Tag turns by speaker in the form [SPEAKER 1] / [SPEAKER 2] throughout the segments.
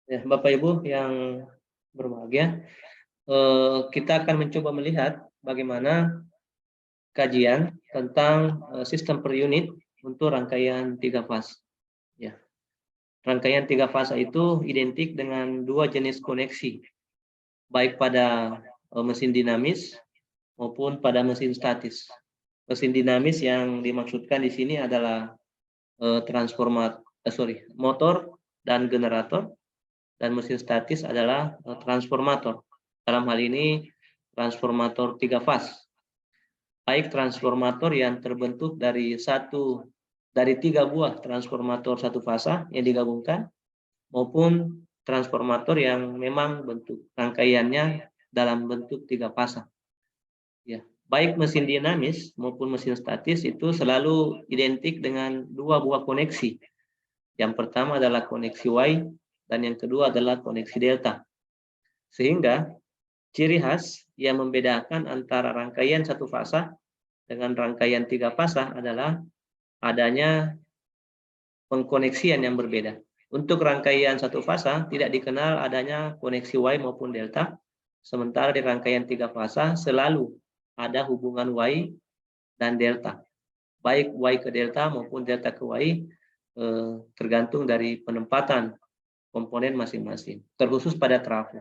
[SPEAKER 1] Ya, Bapak Ibu yang berbahagia, kita akan mencoba melihat bagaimana kajian tentang sistem per unit untuk rangkaian 3 fase. Ya, rangkaian 3 fase itu identik dengan 2 jenis koneksi, baik pada mesin dinamis maupun pada mesin statis. Mesin dinamis yang dimaksudkan di sini adalah motor dan generator, dan mesin statis adalah transformator. Dalam hal ini transformator 3 fase, baik transformator yang terbentuk dari 3 buah transformator 1 fase yang digabungkan, maupun transformator yang memang bentuk rangkaiannya dalam bentuk 3 fase. Ya, baik mesin dinamis maupun mesin statis itu selalu identik dengan 2 buah koneksi. Yang pertama adalah koneksi Y dan yang kedua adalah koneksi delta. Sehingga ciri khas yang membedakan antara rangkaian 1 fase dengan rangkaian 3 fase adalah adanya pengkoneksian yang berbeda. Untuk rangkaian 1 fase tidak dikenal adanya koneksi Y maupun delta, sementara di rangkaian 3 fase selalu ada hubungan Y dan delta. Baik Y ke delta maupun delta ke Y, tergantung dari penempatan komponen masing-masing, terkhusus pada trafo.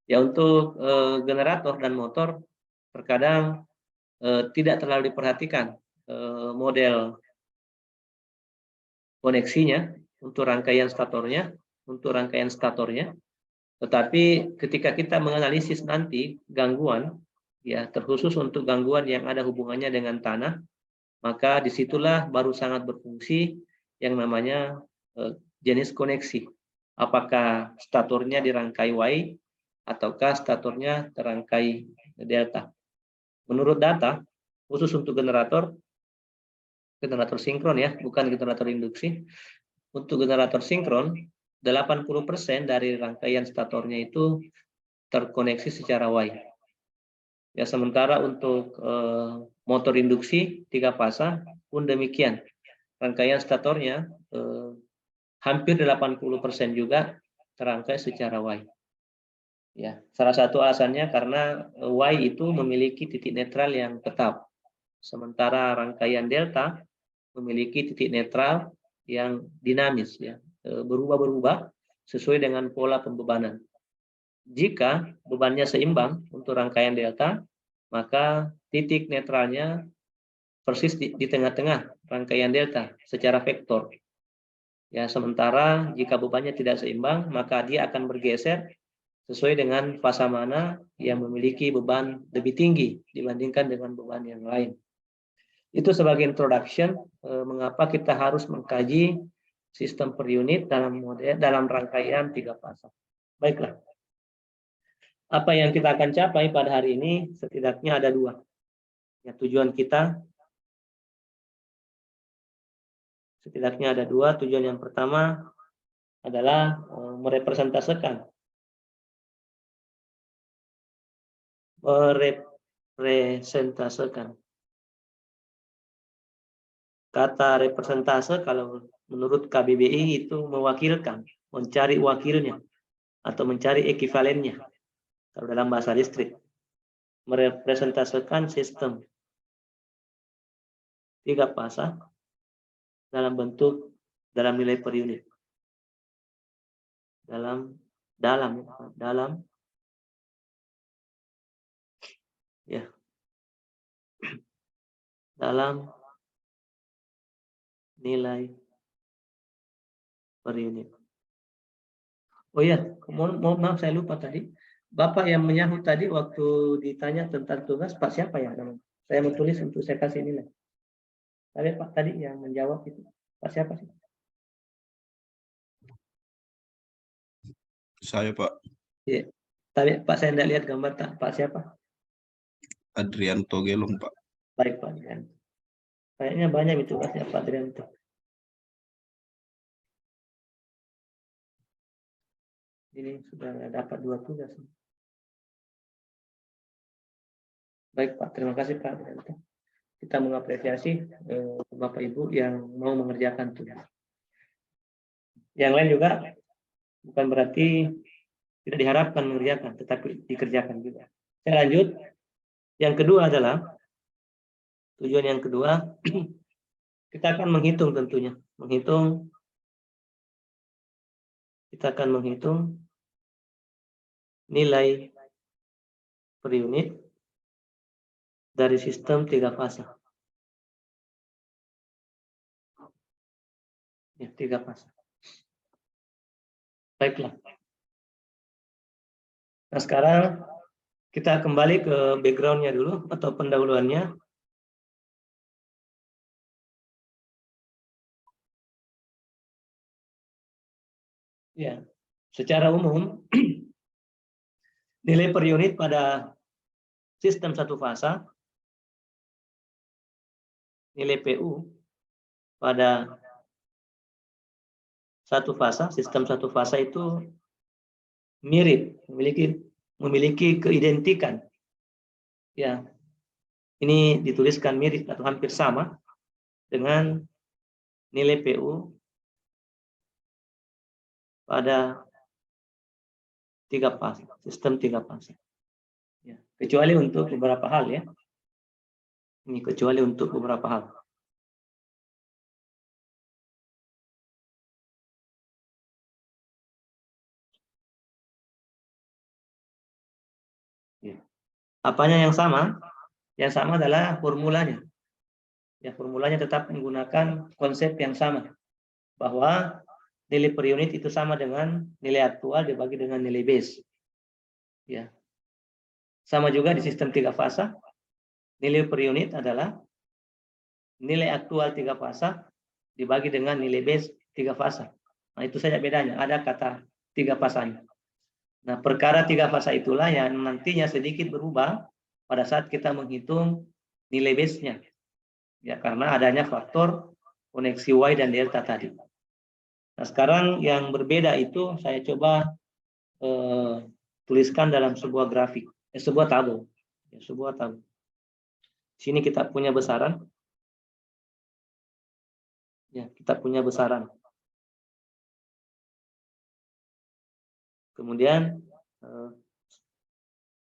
[SPEAKER 1] Ya, untuk generator dan motor terkadang tidak terlalu diperhatikan model koneksinya untuk rangkaian statornya, tetapi ketika kita menganalisis nanti gangguan, ya terkhusus untuk gangguan yang ada hubungannya dengan tanah, maka disitulah baru sangat berfungsi yang namanya jenis koneksi. Apakah statornya dirangkai Y ataukah statornya terangkai delta. Menurut data, khusus untuk generator sinkron ya, bukan generator induksi. Untuk generator sinkron, 80% dari rangkaian statornya itu terkoneksi secara Y. Ya, sementara untuk motor induksi 3 fase pun demikian. Rangkaian statornya hampir 80% juga terangkai secara Y. Ya, salah satu alasannya karena Y itu memiliki titik netral yang tetap, sementara rangkaian delta memiliki titik netral yang dinamis, ya, berubah-berubah sesuai dengan pola pembebanan. Jika bebannya seimbang untuk rangkaian delta, maka titik netralnya persis di tengah-tengah rangkaian delta secara vektor. Ya, sementara jika bebannya tidak seimbang, maka dia akan bergeser sesuai dengan fase mana yang memiliki beban lebih tinggi dibandingkan dengan beban yang lain. Itu sebagai introduction mengapa kita harus mengkaji sistem per unit dalam rangkaian 3 fase. Baiklah. Apa yang kita akan capai pada hari ini setidaknya ada 2. Ya, tujuan kita setidaknya ada 2. Tujuan yang pertama adalah merepresentasikan kata representase kalau menurut KBBI itu mewakilkan, mencari wakilnya atau mencari ekivalennya kalau dalam bahasa listrik. Merepresentasikan sistem 3 fase dalam nilai per unit. Dalam nilai per unit. Oh ya, mohon maaf saya lupa tadi. Bapak yang menyahut tadi waktu ditanya tentang tugas, Pak siapa ya namanya? Saya mau tulis untuk saya kasih nilai. Tapi Pak tadi yang menjawab itu, Pak siapa sih?
[SPEAKER 2] Saya Pak.
[SPEAKER 1] Iya. Tapi Pak saya tidak lihat gambar tak. Pak siapa?
[SPEAKER 2] Adrianto Gelong Pak.
[SPEAKER 1] Baik Pak Adrianto. Kayaknya banyak itu tugasnya Pak Adrianto. Ini sudah dapat 2 tugas. Baik Pak, terima kasih Pak Adrianto. Kita mengapresiasi Bapak Ibu yang mau mengerjakan tugas. Yang lain juga Bukan berarti tidak diharapkan mengerjakan, tetapi dikerjakan juga. Saya lanjut. Yang kedua adalah, tujuan yang kedua, kita akan menghitung tentunya. Kita akan menghitung nilai per unit dari sistem 3 fase. Ya, 3 fase. Baiklah. Nah, sekarang kita kembali ke background-nya dulu atau pendahuluannya. Ya, secara umum nilai per unit pada sistem satu fasa, nilai PU pada satu fasa, sistem satu fasa itu mirip, memiliki keidentikan. Ya, ini dituliskan mirip atau hampir sama dengan nilai PU pada 3 fase, sistem 3 fase. Ya, kecuali untuk beberapa hal ya. Ini kecuali untuk beberapa hal. Ya. Apanya yang sama? Yang sama adalah formulanya. Ya, formulanya tetap menggunakan konsep yang sama, bahwa nilai per unit itu sama dengan nilai aktual dibagi dengan nilai base. Ya. Sama juga di sistem 3 fasa, nilai per unit adalah nilai aktual 3 fasa dibagi dengan nilai base 3 fasa. Nah, itu saja bedanya, ada kata 3 fasanya. Nah, perkara 3 fasa itulah yang nantinya sedikit berubah pada saat kita menghitung nilai base-nya. Ya, karena adanya faktor koneksi Y dan delta tadi. Nah, sekarang yang berbeda itu saya coba tuliskan dalam sebuah grafik, sebuah tabel. Ya, sebuah tabel. Sini kita punya besaran. Ya, kita punya besaran. Kemudian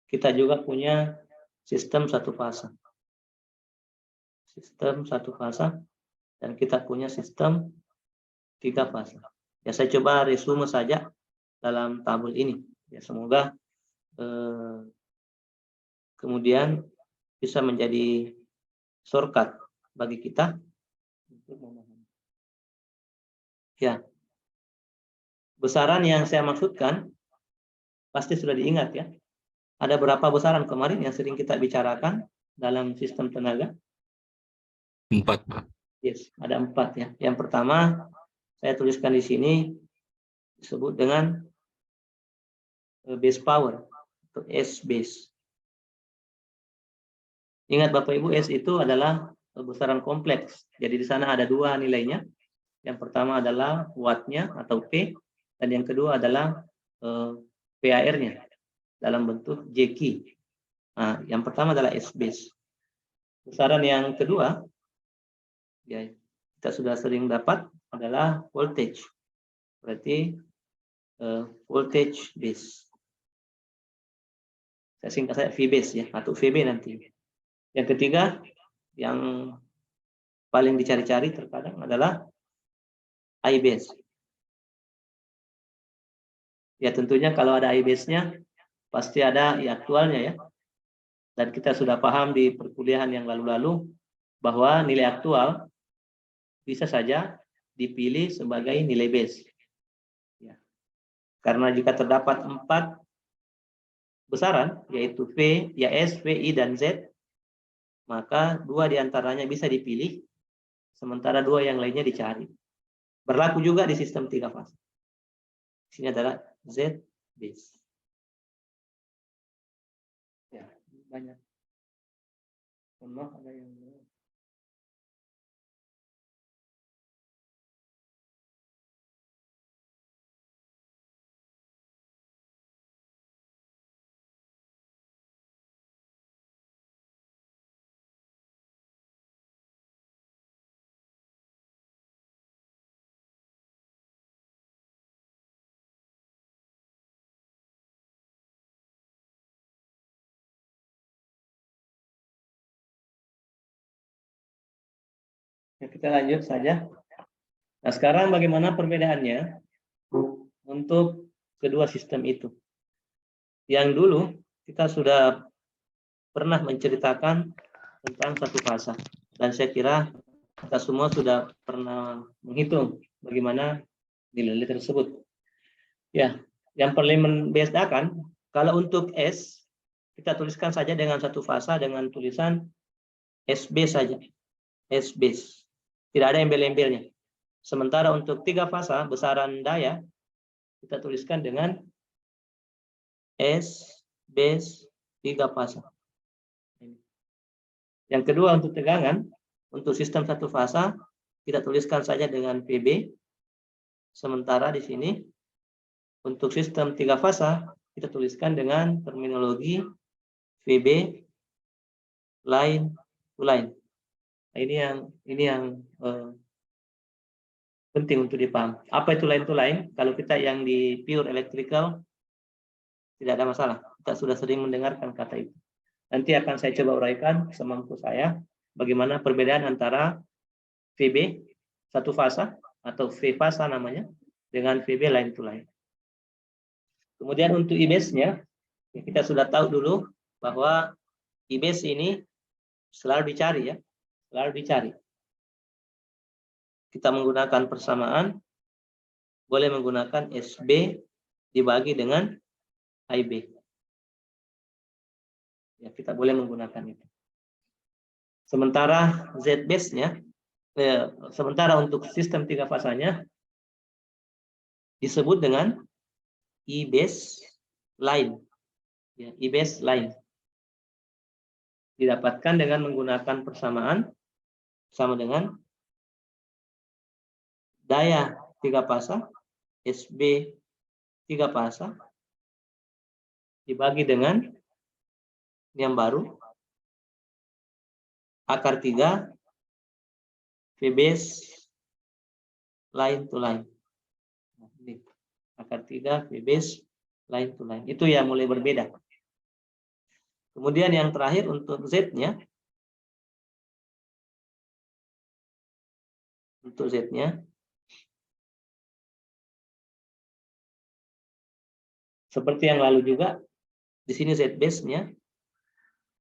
[SPEAKER 1] kita juga punya sistem satu fasa. Sistem satu fasa, dan kita punya sistem 3 fasa. Ya, saya coba resume saja dalam tabel ini. Ya, semoga kemudian bisa menjadi shortcut bagi kita untuk memahami. Ya, besaran yang saya maksudkan pasti sudah diingat ya. Ada berapa besaran kemarin yang sering kita bicarakan dalam sistem tenaga?
[SPEAKER 2] 4, Pak.
[SPEAKER 1] Yes, ada 4 ya. Yang pertama saya tuliskan di sini disebut dengan base power atau S base. Ingat Bapak Ibu, S itu adalah besaran kompleks. Jadi di sana ada 2 nilainya. Yang pertama adalah wattnya atau P, dan yang kedua adalah PAR-nya dalam bentuk Jq. Nah, yang pertama adalah S base. Besaran yang kedua, ya kita sudah sering dapat, adalah voltage. Berarti voltage base. Saya singkat saya V base ya, atau VB nanti. Yang ketiga, yang paling dicari-cari terkadang adalah I base. Ya tentunya kalau ada I base-nya pasti ada I aktualnya ya. Dan kita sudah paham di perkuliahan yang lalu-lalu bahwa nilai aktual bisa saja dipilih sebagai nilai base. Ya. Karena jika terdapat 4 besaran, yaitu V, ya S, VI, dan Z, maka 2 diantaranya bisa dipilih, sementara 2 yang lainnya dicari. Berlaku juga di sistem 3 fase. Sini adalah Z base. Ya, banyak. Maaf, ada yang Ya, kita lanjut saja. Nah, sekarang bagaimana perbedaannya untuk kedua sistem itu? Yang dulu kita sudah pernah menceritakan tentang satu fasa, dan saya kira kita semua sudah pernah menghitung bagaimana nilai tersebut. Ya, yang paling membedakan kalau untuk S kita tuliskan saja dengan satu fasa dengan tulisan SB saja, SB, tidak ada embel-embelnya. Sementara untuk 3 fasa besaran daya kita tuliskan dengan S, base, 3 fasa. Yang kedua untuk tegangan, untuk sistem satu fasa kita tuliskan saja dengan PB. Sementara di sini untuk sistem 3 fasa kita tuliskan dengan terminologi VB line to line. Nah, ini yang penting untuk dipaham. Apa itu line to line? Kalau kita yang di pure electrical tidak ada masalah. Kita sudah sering mendengarkan kata itu. Nanti akan saya coba uraikan semampu saya bagaimana perbedaan antara VB satu fasa atau V fasa namanya dengan VB line to line. Kemudian untuk IBAS-nya kita sudah tahu dulu bahwa IBAS ini selalu dicari ya, selalu dicari. Kita menggunakan persamaan, boleh menggunakan SB dibagi dengan IB. Ya, kita boleh menggunakan itu. Sementara Z-base-nya, sementara untuk sistem 3 fasanya disebut dengan I-base line. Ya, I-base line. Didapatkan dengan menggunakan persamaan sama dengan daya 3 fasa, SB 3 fasa, dibagi dengan yang baru, akar 3, V-base line to line. Akar 3, V-base line to line. Itu yang mulai berbeda. Kemudian yang terakhir untuk Z-nya. Untuk Z-nya. Seperti yang lalu juga, di sini Z-base-nya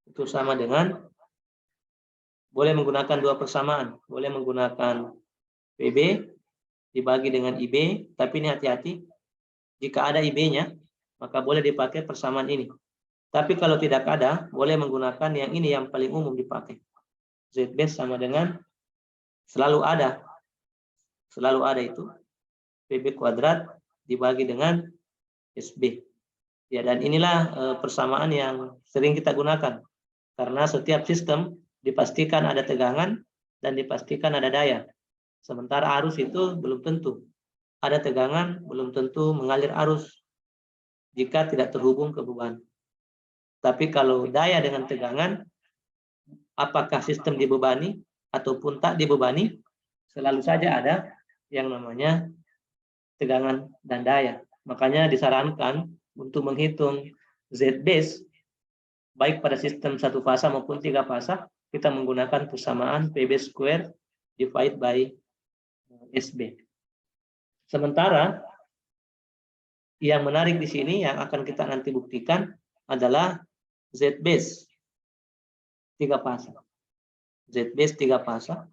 [SPEAKER 1] itu sama dengan, boleh menggunakan 2 persamaan. Boleh menggunakan PB dibagi dengan IB, tapi ini hati-hati. Jika ada IB-nya, maka boleh dipakai persamaan ini. Tapi kalau tidak ada, boleh menggunakan yang ini yang paling umum dipakai. Z-base sama dengan selalu ada itu PB kuadrat dibagi dengan SB. Ya, dan inilah persamaan yang sering kita gunakan. Karena setiap sistem dipastikan ada tegangan dan dipastikan ada daya. Sementara arus itu belum tentu. Ada tegangan, belum tentu mengalir arus jika tidak terhubung ke beban. Tapi kalau daya dengan tegangan, apakah sistem dibebani ataupun tak dibebani, selalu saja ada yang namanya tegangan dan daya. Makanya disarankan untuk menghitung Z-base, baik pada sistem 1 fasa maupun 3 fasa, kita menggunakan persamaan PB square divided by SB. Sementara yang menarik di sini yang akan kita nanti buktikan adalah Z-base 3 fasa. Z-base 3 fasa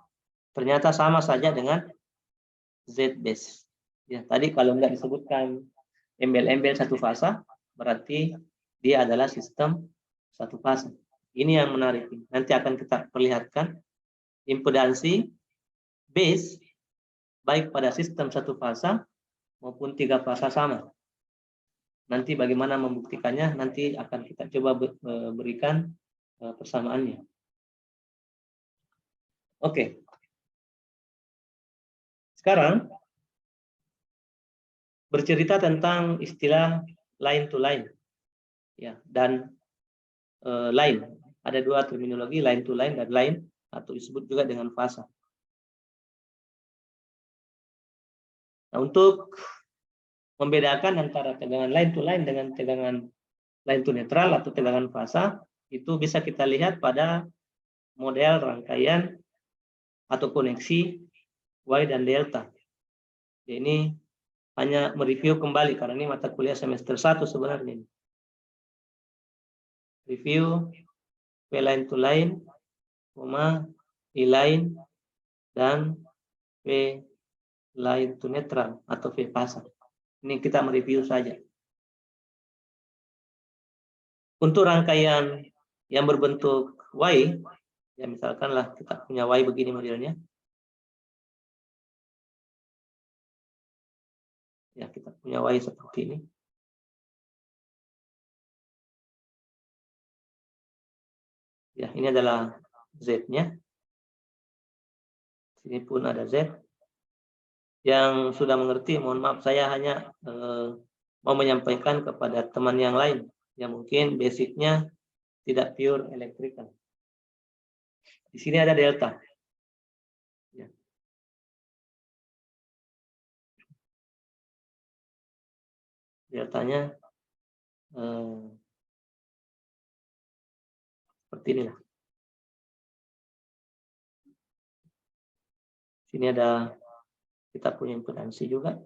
[SPEAKER 1] ternyata sama saja dengan Z-base. Ya, tadi kalau nggak disebutkan embel-embel 1 fasa, berarti dia adalah sistem 1 fasa. Ini yang menarik. Nanti akan kita perlihatkan impedansi base baik pada sistem 1 fasa maupun 3 fasa sama. Nanti bagaimana membuktikannya, nanti akan kita coba berikan persamaannya. Oke. Sekarang bercerita tentang istilah line to line. Ya, dan line. Ada 2 terminologi, line to line dan line, atau disebut juga dengan fasa. Nah, untuk membedakan antara tegangan line to line dengan tegangan line to neutral atau tegangan fasa, itu bisa kita lihat pada model rangkaian atau koneksi Y dan delta. Ini hanya mereview kembali karena ini mata kuliah semester 1 sebenarnya. Review V line to line, I line, dan V line to neutral atau V fasa. Ini kita mereview saja. Untuk rangkaian yang berbentuk Y, ya misalkanlah kita punya Y begini modelnya. Ya, kita punya Y seperti ini. Ya, ini adalah Z-nya. Sini pun ada Z. Yang sudah mengerti, mohon maaf, saya hanya mau menyampaikan kepada teman yang lain yang mungkin basicnya tidak pure electrical. Di sini ada delta. Ya. Deltanya seperti inilah. Sini ada kita punya impedansi juga.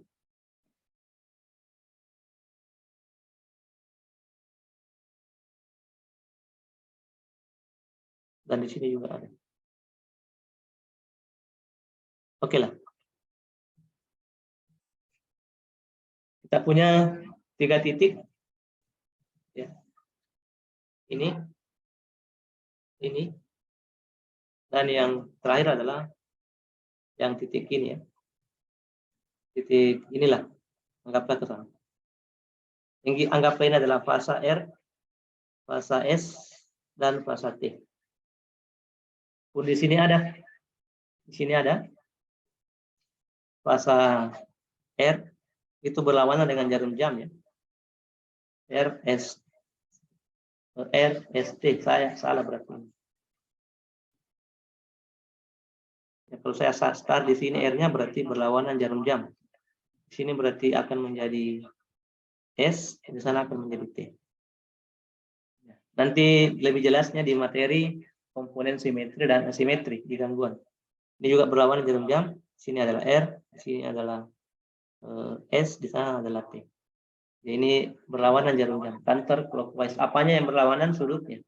[SPEAKER 1] Dan di sini juga ada. Oke lah. Kita punya 3 titik. Ya. Ini. Dan yang terakhir adalah yang titik ini ya. Titik inilah. Anggaplah ke sana. Anggaplah ini adalah fasa R, fasa S, dan fasa T. Pun di sini ada. Di sini ada fasa R itu berlawanan dengan jarum jam ya. RST, saya salah berarti. Ya, kalau saya start di sini R-nya berarti berlawanan jarum jam. Di sini berarti akan menjadi S, di sana akan menjadi T. Nanti lebih jelasnya di materi komponen simetri dan asimetri di gangguan. Ini juga berlawanan jarum jam. Di sini adalah R, di sini adalah S, di sana adalah T. Jadi ini berlawanan jarum jam, counter clockwise. Apanya yang berlawanan? Sudutnya.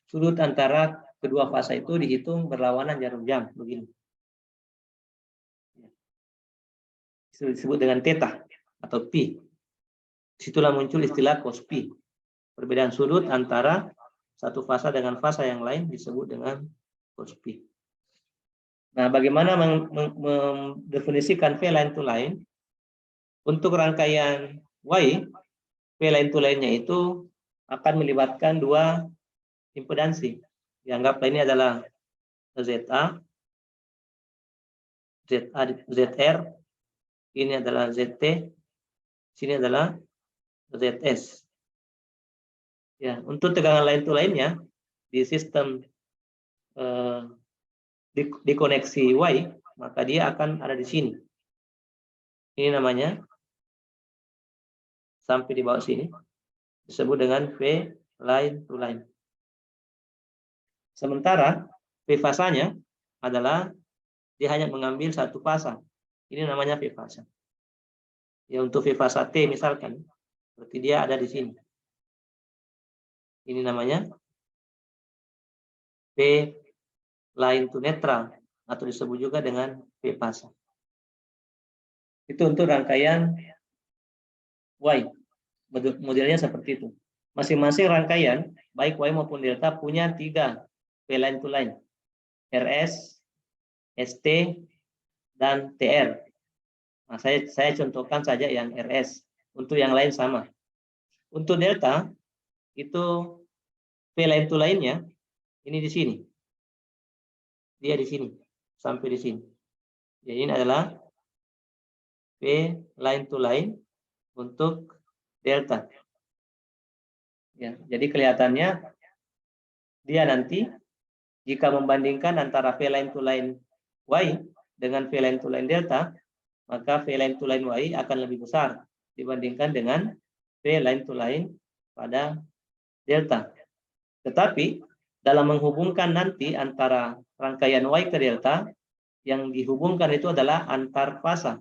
[SPEAKER 1] Sudut antara kedua fasa itu dihitung berlawanan jarum jam, begini. Disebut dengan theta atau pi. Disitulah muncul istilah cos pi. Perbedaan sudut antara satu fasa dengan fasa yang lain disebut dengan cos pi. Nah, bagaimana mendefinisikan V line to line? Untuk rangkaian Y, V line to line-nya itu akan melibatkan 2 impedansi. Dianggaplah ini adalah ZR, ini adalah ZT, sini adalah ZS. Ya, untuk tegangan line to line-nya di sistem di koneksi Y, maka dia akan ada di sini. Ini namanya sampai di bawah sini disebut dengan V line to line. Sementara V fasanya adalah dia hanya mengambil satu fasa. Ini namanya V fasa. Ya, untuk V fasa T misalkan, berarti dia ada di sini. Ini namanya V line to neutral atau disebut juga dengan V fasa. Itu untuk rangkaian Y. Modelnya seperti itu. Masing-masing rangkaian, baik Y maupun delta, punya 3 V line to line. RS, ST, dan TR. Nah, saya contohkan saja yang RS. Untuk yang lain sama. Untuk delta, itu V line to line-nya, ini di sini. Dia di sini. Sampai di sini. Jadi ini adalah V line to line untuk delta. Ya, jadi kelihatannya dia nanti jika membandingkan antara V line to line Y dengan V line to line delta, maka V line to line Y akan lebih besar dibandingkan dengan V line to line pada delta. Tetapi dalam menghubungkan nanti antara rangkaian Y ke delta, yang dihubungkan itu adalah antar fasa.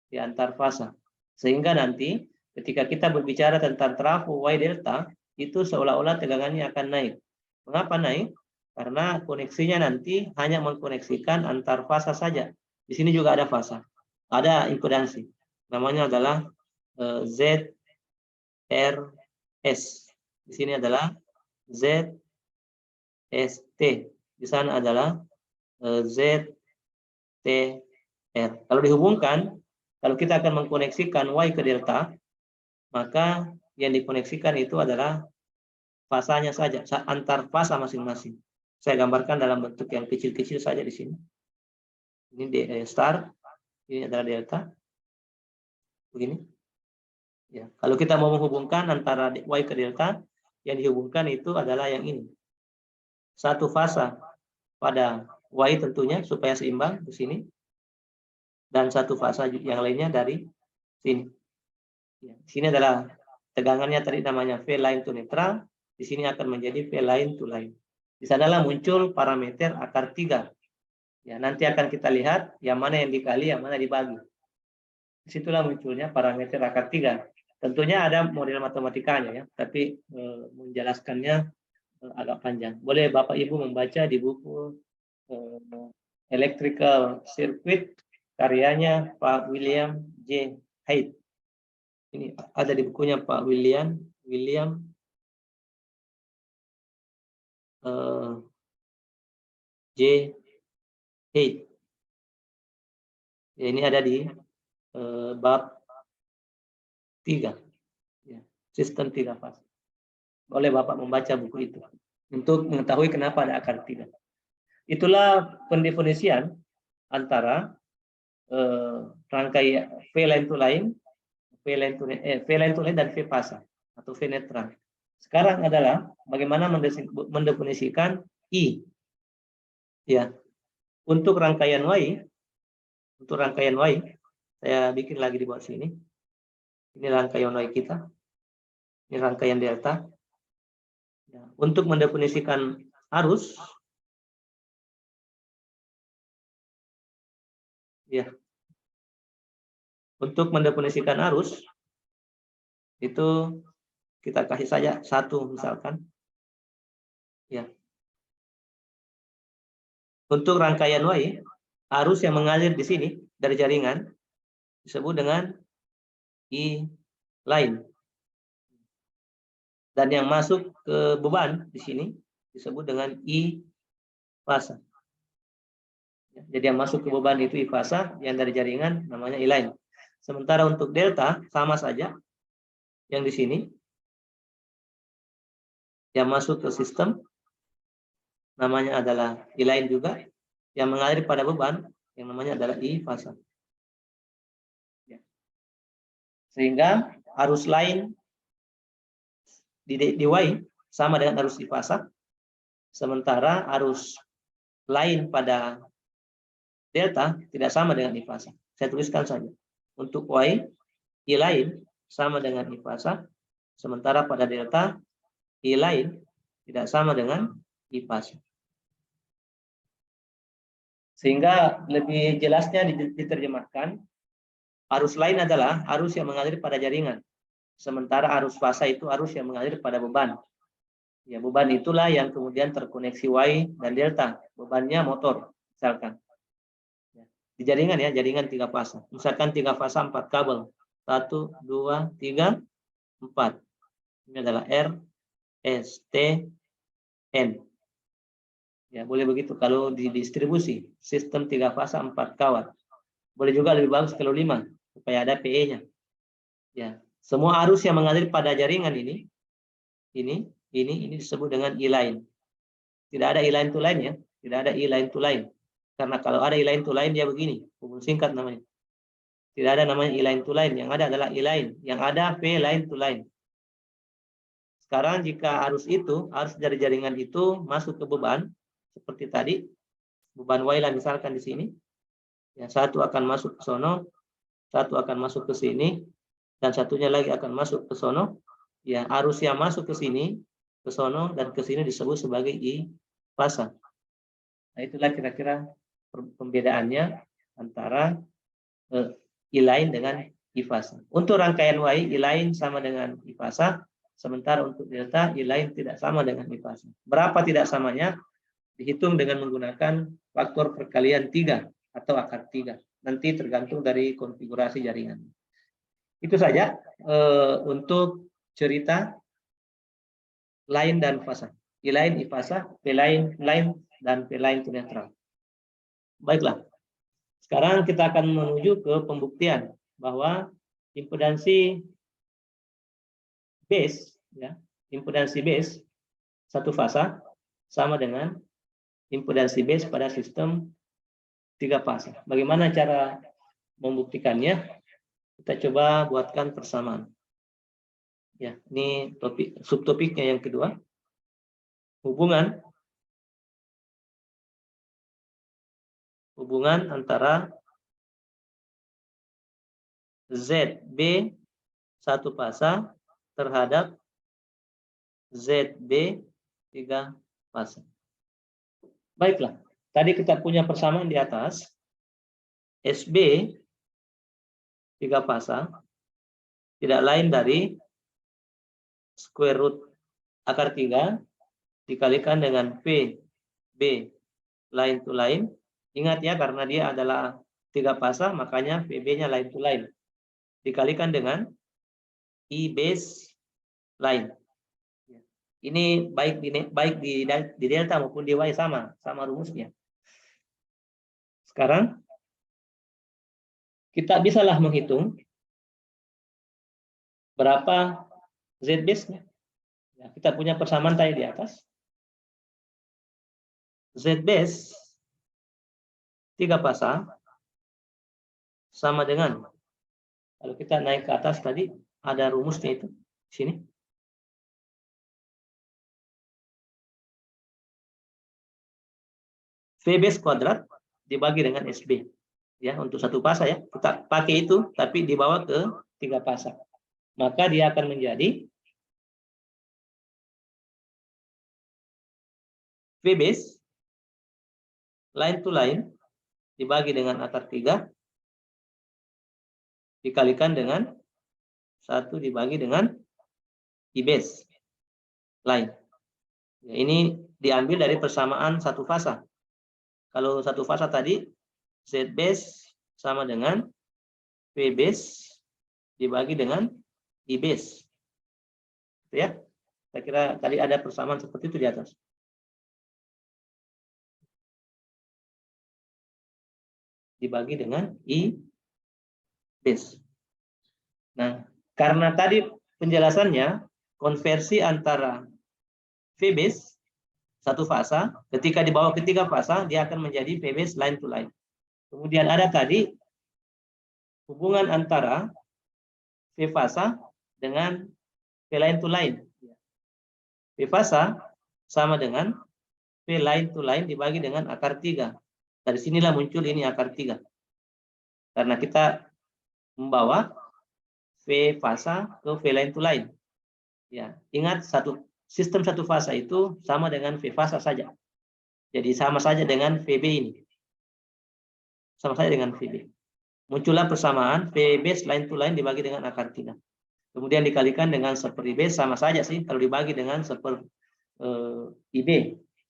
[SPEAKER 1] Ya, antar fasa. Sehingga nanti ketika kita berbicara tentang trafo Y delta, itu seolah-olah tegangannya akan naik. Mengapa naik? Karena koneksinya nanti hanya mengkoneksikan antar fasa saja. Di sini juga ada fasa, ada impedansi. Namanya adalah ZRS. Di sini adalah ZST. Di sana adalah ZTR. Kalau dihubungkan, kalau kita akan mengkoneksikan Y ke delta, maka yang dikoneksikan itu adalah fasanya saja, antar fasa masing-masing. Saya gambarkan dalam bentuk yang kecil-kecil saja di sini. Ini star, ini adalah delta. Begini. Ya, kalau kita mau menghubungkan antara Y ke delta, yang dihubungkan itu adalah yang ini. Satu fasa pada Y tentunya supaya seimbang di sini. Dan satu fasa yang lainnya dari sini. Ya, di sini adalah tegangannya tadi namanya V line to neutral. Di sini akan menjadi V line to line. Di sanalah muncul parameter akar 3. Ya, nanti akan kita lihat yang mana yang dikali, yang mana dibagi. Disitulah munculnya parameter akar 3. Tentunya ada model matematikanya ya, tapi menjelaskannya agak panjang. Boleh Bapak Ibu membaca di buku Electrical Circuit karyanya Pak William J. Haidt. Ini ada di bukunya Pak William J. Haidt. Ya, ini ada di bab 3. Ya, sistem 3 fase. Boleh Bapak membaca buku itu untuk mengetahui kenapa ada akar 3. Itulah pendefinisian antara rangkaian V line to line, V line to line dan V fasa atau V netral. Sekarang adalah bagaimana mendefinisikan I. Ya, untuk rangkaian Y, saya bikin lagi di bawah sini. Ini rangkaian Y kita. Ini rangkaian delta. Ya, untuk mendefinisikan arus, ya, untuk mendefinisikan arus itu kita kasih saja 1 misalkan. Ya. Untuk rangkaian Y, arus yang mengalir di sini dari jaringan disebut dengan I line. Dan yang masuk ke beban di sini disebut dengan I fasa. Jadi yang masuk ke beban itu I fasa, yang dari jaringan namanya I line. Sementara untuk delta sama saja. Yang di sini yang masuk ke sistem namanya adalah I line juga. Yang mengalir pada beban yang namanya adalah I fasa. Sehingga arus line di Y sama dengan arus I fasa. Sementara arus line pada delta tidak sama dengan I fasa. Saya tuliskan saja. Untuk Y, I line sama dengan I fasa. Sementara pada delta, I line tidak sama dengan I fasa. Sehingga lebih jelasnya diterjemahkan, arus line adalah arus yang mengalir pada jaringan. Sementara arus fasa itu arus yang mengalir pada beban. Ya, beban itulah yang kemudian terkoneksi Y dan delta. Bebannya motor, misalkan. Di jaringan ya, jaringan 3 fasa. Misalkan 3 fasa 4 kabel. 1, 2, 3, 4. Ini adalah R, S, T, N. Ya, boleh begitu kalau di distribusi. Sistem 3 fasa 4 kawat. Boleh juga lebih bagus kalau 5, supaya ada PE-nya. Ya, semua arus yang mengalir pada jaringan ini disebut dengan I line. Tidak ada I line to line ya, tidak ada I line to line. Karena kalau ada I line to line dia begini, hubung singkat namanya. Tidak ada namanya I line to line, yang ada adalah I line, yang ada V line to line. Sekarang jika arus dari jaringan itu masuk ke beban seperti tadi, beban Y lah misalkan di sini. Ya, satu akan masuk ke sono, satu akan masuk ke sini, dan satunya lagi akan masuk ke sono. Ya, arus yang masuk ke sini, ke sono dan ke sini disebut sebagai I fasa. Nah, itulah kira-kira pembedaannya antara I-line dengan I-fasa. Untuk rangkaian Y, I-line sama dengan I-fasa, sementara untuk delta, I-line tidak sama dengan I-fasa. Berapa tidak samanya? Dihitung dengan menggunakan faktor perkalian 3 atau akar 3. Nanti tergantung dari konfigurasi jaringan. Itu saja untuk cerita line dan fasa. I-line, I-fasa, P-line, line, dan P-line to netral. Baiklah. Sekarang kita akan menuju ke pembuktian bahwa impedansi base, ya, impedansi base satu fasa sama dengan impedansi base pada sistem 3 fasa. Bagaimana cara membuktikannya? Kita coba buatkan persamaan. Ya, ini topik subtopiknya yang kedua. Hubungan antara ZB satu fasa terhadap ZB 3 fasa. Baiklah, tadi kita punya persamaan di atas. SB 3 fasa tidak lain dari square root akar 3 dikalikan dengan PB line to line. Ingat ya, karena dia adalah 3 fasa, makanya PB-nya line to line. Dikalikan dengan I base line. Ini baik di delta maupun di Y sama rumusnya. Sekarang kita bisalah menghitung berapa Z base-nya. Ya, kita punya persamaan tadi di atas. Z base 3 fasa sama dengan, kalau kita naik ke atas tadi ada rumusnya itu di sini. V base kuadrat dibagi dengan SB. Ya, untuk satu fasa ya. Kita pakai itu tapi dibawa ke 3 fasa. Maka dia akan menjadi V base line to line dibagi dengan akar 3 dikalikan dengan 1 dibagi dengan I base line. Ya, ini diambil dari persamaan satu fasa. Kalau satu fasa tadi Z base sama dengan V base dibagi dengan I base. Ya, saya kira tadi ada persamaan seperti itu di atas. Dibagi dengan I base. Nah, karena tadi penjelasannya konversi antara V base satu fasa, ketika dibawa ke 3 fasa, dia akan menjadi V base line to line. Kemudian ada tadi hubungan antara V fasa dengan V line to line. V fasa sama dengan V line to line dibagi dengan akar 3. Dari sinilah muncul ini akar 3. Karena kita membawa V fasa ke V line to line. Ya, ingat sistem satu fasa itu sama dengan V fasa saja. Jadi sama saja dengan VB ini. Sama saja dengan VB. Muncullah persamaan V base line to line dibagi dengan akar 3. Kemudian dikalikan dengan 1/I base, sama saja sih kalau dibagi dengan 1/IB.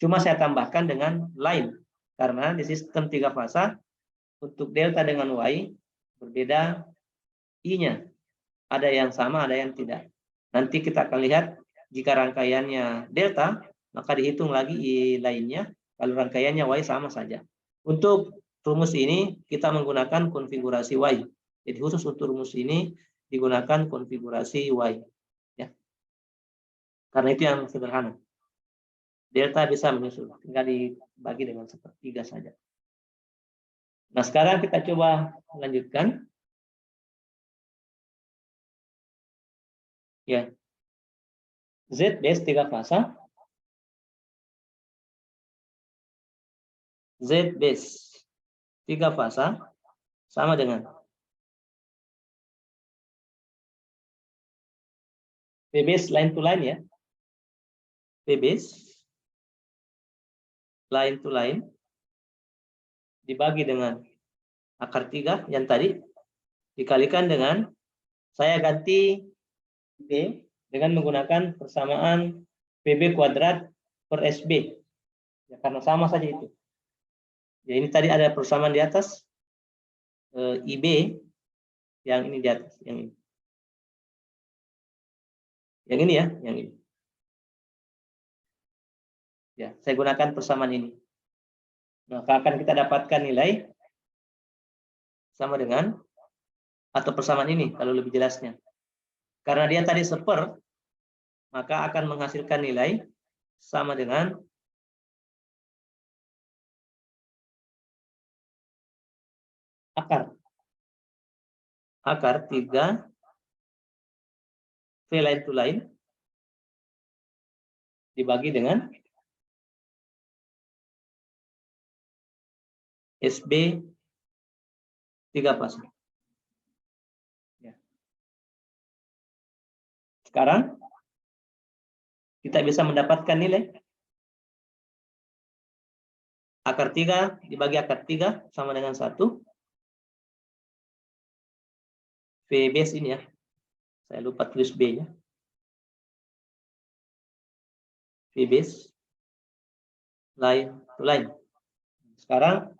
[SPEAKER 1] Cuma saya tambahkan dengan line. Karena di sistem 3 fasa untuk delta dengan Y berbeda I-nya. Ada yang sama, ada yang tidak. Nanti kita akan lihat jika rangkaiannya delta, maka dihitung lagi I lainnya. Kalau rangkaiannya Y sama saja. Untuk rumus ini kita menggunakan konfigurasi Y. Jadi khusus untuk rumus ini digunakan konfigurasi Y. Ya. Karena itu yang sederhana. Delta bisa menyusul, tinggal dibagi dengan 1/3 saja. Nah, sekarang kita coba lanjutkan. Ya. Z base 3 fasa. Z base 3 fasa sama dengan V base line to line ya. V base line to line dibagi dengan akar 3 yang tadi dikalikan dengan, saya ganti B dengan menggunakan persamaan PB kuadrat per SB. Ya, karena sama saja itu. Ya, ini tadi ada persamaan di atas, IB, yang ini di atas, yang ini. Yang ini ya, yang ini. Ya, saya gunakan persamaan ini. Maka akan kita dapatkan nilai sama dengan, atau persamaan ini kalau lebih jelasnya. Karena dia tadi seper, maka akan menghasilkan nilai sama dengan akar 3 V line to line dibagi dengan SB 3 pasang. Ya. Sekarang kita bisa mendapatkan nilai akar 3 dibagi akar 3 sama dengan 1. V base ini ya. Saya lupa tulis B-nya. V base line to line. Sekarang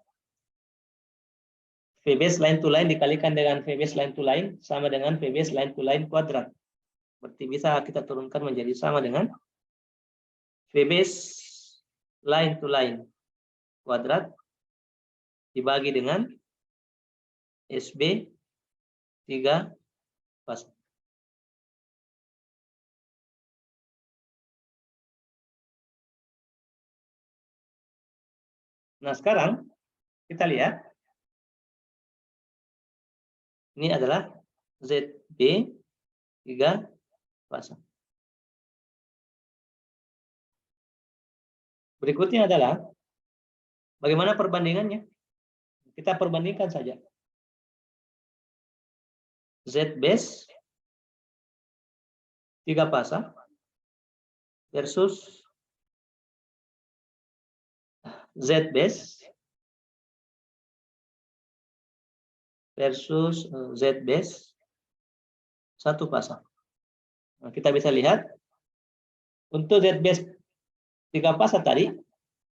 [SPEAKER 1] V base line to line dikalikan dengan V base line to line sama dengan V base line to line kuadrat. Berarti bisa kita turunkan menjadi sama dengan V base line to line kuadrat dibagi dengan SB 3 pasang. Nah, sekarang kita lihat. Ini adalah ZB 3 pasang. Berikutnya adalah bagaimana perbandingannya. Kita perbandingkan saja. Z base 3 pasang versus Z base versus Z base 1 pasang. Nah, kita bisa lihat untuk Z base 3 pasang tadi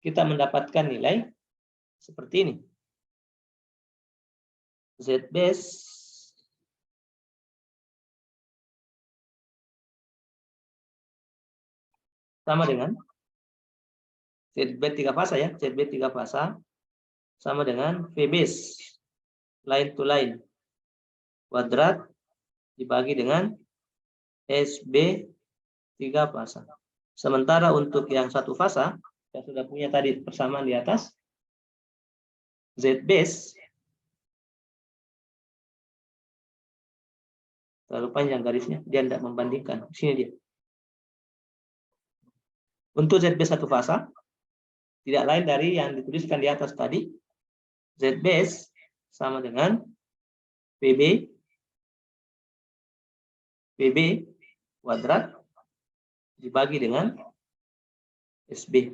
[SPEAKER 1] kita mendapatkan nilai seperti ini. Z base sama dengan ZB 3 fasa ya, ZB 3 fasa sama dengan V base line to line kuadrat dibagi dengan SB 3 fasa. Sementara untuk yang 1 fasa, saya sudah punya tadi persamaan di atas, Z base terlalu panjang garisnya, dia tidak membandingkan. Sini dia. Untuk ZB 1 fasa, tidak lain dari yang dituliskan di atas tadi, Z base sama dengan PB kuadrat dibagi dengan SB.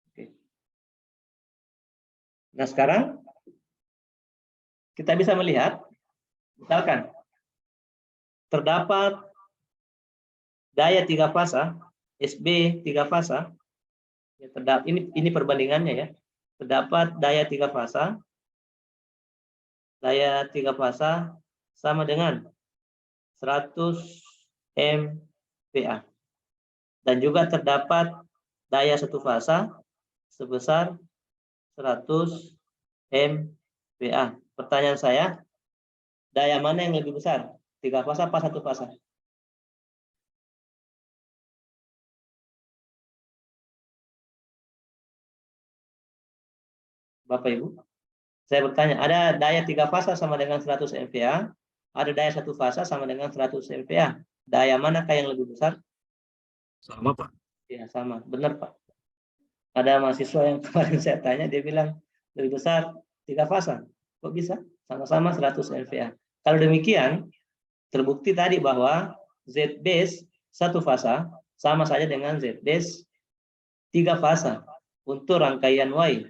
[SPEAKER 1] Oke. Nah, sekarang kita bisa melihat, misalkan terdapat daya 3 fasa, SB 3 fasa, ya, ini perbandingannya ya. Terdapat daya 3 fasa, sama dengan 100 MVA. Dan juga terdapat daya 1 fasa sebesar 100 MVA. Pertanyaan saya, daya mana yang lebih besar? 3 fasa apa 1 fasa? Bapak Ibu, saya bertanya, ada daya 3 fasa sama dengan 100 MVA, ada daya 1 fasa sama dengan 100 MVA. Daya manakah yang lebih besar?
[SPEAKER 2] Sama, Pak.
[SPEAKER 1] Ya, sama. Benar, Pak. Ada mahasiswa yang kemarin saya tanya, dia bilang lebih besar 3 fasa. Kok bisa? Sama-sama 100 MVA. Kalau demikian, terbukti tadi bahwa Z base 1 fasa sama saja dengan Z base 3 fasa untuk rangkaian Y.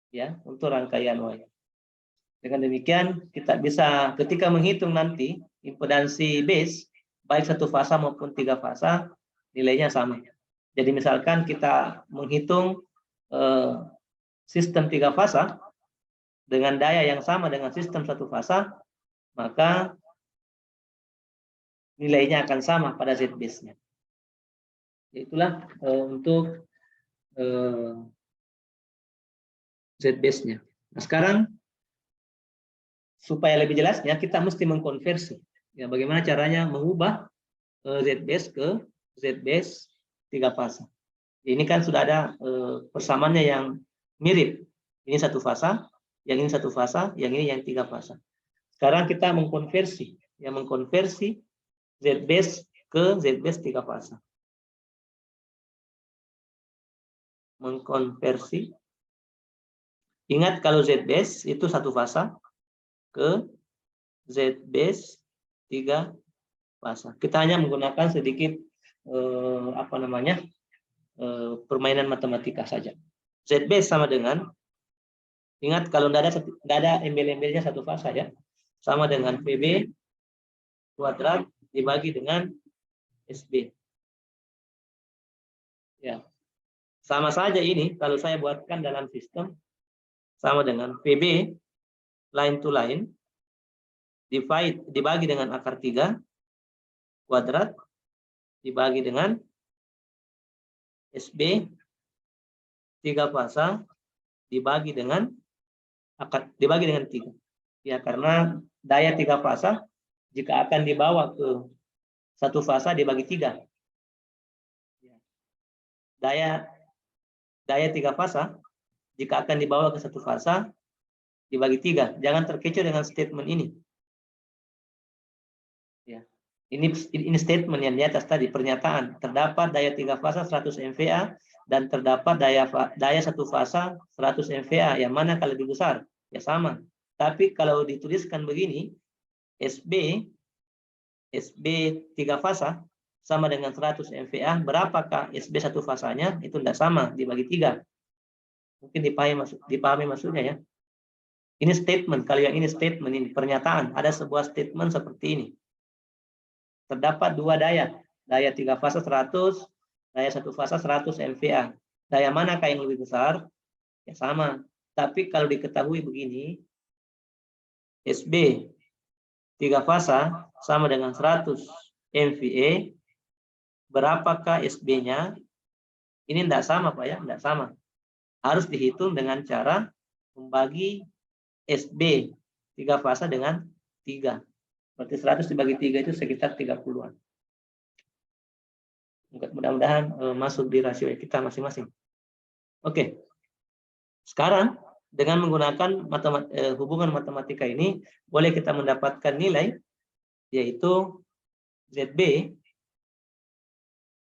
[SPEAKER 1] ya untuk rangkaian Y. Dengan demikian kita bisa ketika menghitung nanti impedansi base baik satu fasa maupun tiga fasa nilainya sama. Jadi misalkan kita menghitung sistem tiga fasa dengan daya yang sama dengan sistem satu fasa, maka nilainya akan sama pada Z base-nya. Itulah untuk Z base-nya. Nah, sekarang supaya lebih jelasnya kita mesti mengkonversi. Ya, bagaimana caranya mengubah Z base ke Z base tiga fasa. Ini kan sudah ada persamaannya yang mirip. Ini satu fasa, yang ini satu fasa, yang ini yang tiga fasa. Sekarang kita mengkonversi, ya mengkonversi Z base ke Z base tiga fasa. Mengkonversi. Ingat kalau Z base itu satu fasa ke Z base tiga fasa. Kita hanya menggunakan sedikit permainan matematika saja. Z base sama dengan, ingat kalau tidak ada embel-embelnya satu fasa ya, sama dengan PB kuadrat dibagi dengan SB. Ya, sama saja ini kalau saya buatkan dalam sistem sama dengan PB line to line dibagi dengan akar 3 kuadrat dibagi dengan SB 3 fasa dibagi dengan 3. Ya, karena daya 3 fasa jika akan dibawa ke satu fasa dibagi 3. Daya 3 fasa jika akan dibawa ke satu fasa dibagi 3. Jangan terkecoh dengan statement ini. Ya. Ini statement yang di atas tadi, pernyataan. Terdapat daya 3 fasa 100 MVA dan terdapat daya satu fasa 100 MVA. Yang mana kalau lebih besar? Ya sama. Tapi kalau dituliskan begini, SB 3 fasa sama dengan 100 MVA, berapakah SB satu fasanya? Itu tidak sama, dibagi 3. Mungkin dipahami maksudnya ya. Ini statement, kalau yang ini statement, ini pernyataan. Ada sebuah statement seperti ini. Terdapat dua daya 3 fasa 100, daya satu fasa 100 MVA. Daya manakah yang lebih besar? Ya sama. Tapi kalau diketahui begini, SB 3 fasa sama dengan 100 MVA, berapakah SB-nya? Ini tidak sama Pak ya, tidak sama. Harus dihitung dengan cara membagi SB 3 fasa dengan 3. Berarti 100 dibagi 3 itu sekitar 30-an. Mudah-mudahan masuk di rasio kita masing-masing. Oke. Sekarang dengan menggunakan hubungan matematika ini boleh kita mendapatkan nilai yaitu ZB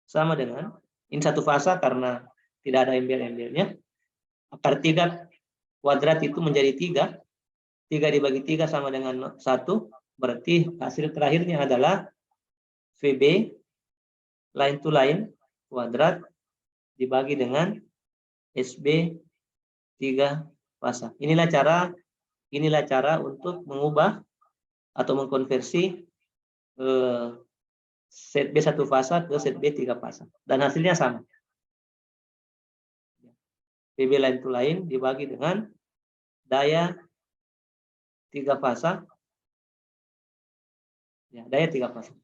[SPEAKER 1] sama dengan ini satu fasa karena tidak ada embel-embelnya. Akar 3 kuadrat itu menjadi 3. 3 dibagi 3 sama dengan 1. Berarti hasil terakhirnya adalah VB line to line kuadrat dibagi dengan SB 3 fasa. Inilah cara untuk mengubah atau mengkonversi set B 1 fasa ke set B 3 fasa. Dan hasilnya sama. VB line to line dibagi dengan daya 3 fasa. Ya, daya 3 fasa.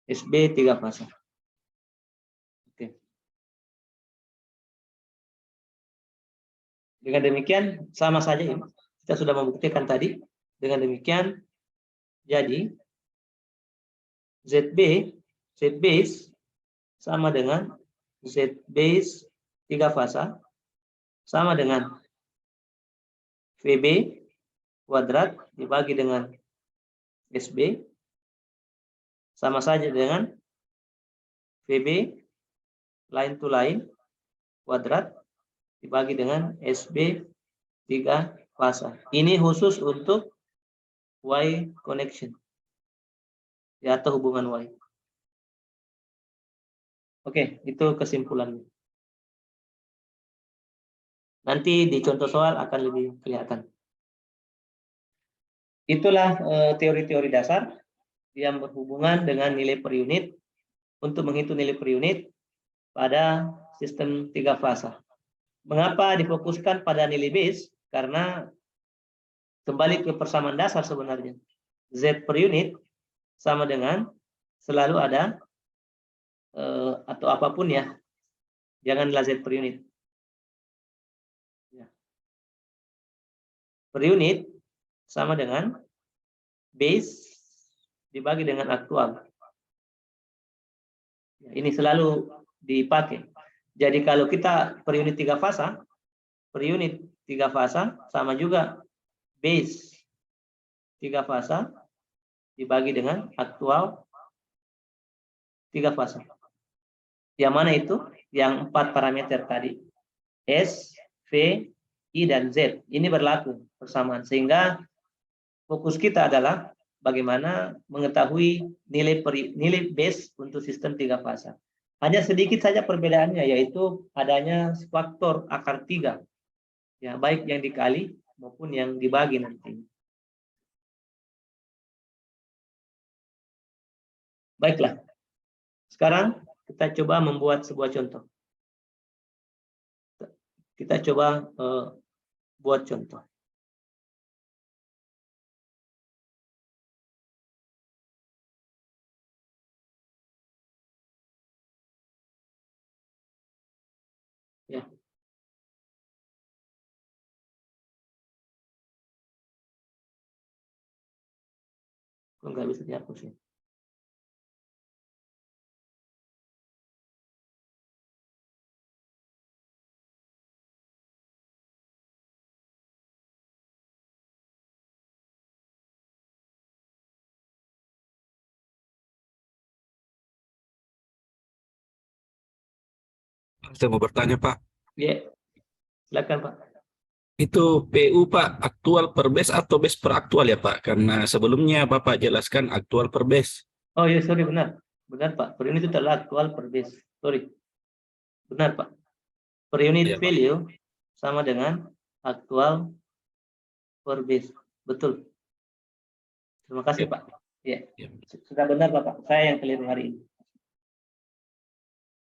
[SPEAKER 1] SB 3 fasa. Oke. Dengan demikian sama saja ini. Kita sudah membuktikan tadi. Dengan demikian jadi Z base sama dengan Z base 3 fasa sama dengan VB kuadrat dibagi dengan SB sama saja dengan VB line to line kuadrat dibagi dengan SB 3 fasa. Ini khusus untuk Y connection ya, atau hubungan Y. Oke, itu kesimpulannya. Nanti di contoh soal akan lebih kelihatan. Itulah teori-teori dasar yang berhubungan dengan nilai per unit untuk menghitung nilai per unit pada sistem 3 fasa. Mengapa difokuskan pada nilai base? Karena kembali ke persamaan dasar sebenarnya. Z per unit sama dengan selalu ada atau apapun ya, janganlah Z per unit. Per unit sama dengan base dibagi dengan aktual. Ini selalu dipakai. Jadi kalau kita per unit 3 fasa, sama juga base 3 fasa dibagi dengan aktual 3 fasa. Yang mana itu? Yang 4 parameter tadi. S, V, I, dan Z. Ini berlaku persamaan. Sehingga fokus kita adalah bagaimana mengetahui nilai base untuk sistem 3 fasa. Hanya sedikit saja perbedaannya, yaitu adanya faktor akar 3. Ya, baik yang dikali maupun yang dibagi nanti. Baiklah. Sekarang kita coba membuat sebuah contoh. Kita coba buat contoh. Ya. Enggak bisa dihapus ya.
[SPEAKER 2] Saya mau bertanya, Pak.
[SPEAKER 1] Ya, silakan Pak.
[SPEAKER 2] Itu PU, Pak, aktual per base atau base per aktual ya, Pak? Karena sebelumnya Bapak jelaskan aktual per base.
[SPEAKER 1] Oh ya, sorry, benar. Benar Pak, per unit itu adalah aktual per base. Sorry. Benar Pak. Per unit
[SPEAKER 2] Ya, Pak.
[SPEAKER 1] value sama dengan aktual per base. Betul. Terima kasih
[SPEAKER 2] Ya.
[SPEAKER 1] Pak. Ya.
[SPEAKER 2] Ya.
[SPEAKER 1] Sudah benar Bapak. Saya yang keliru hari ini.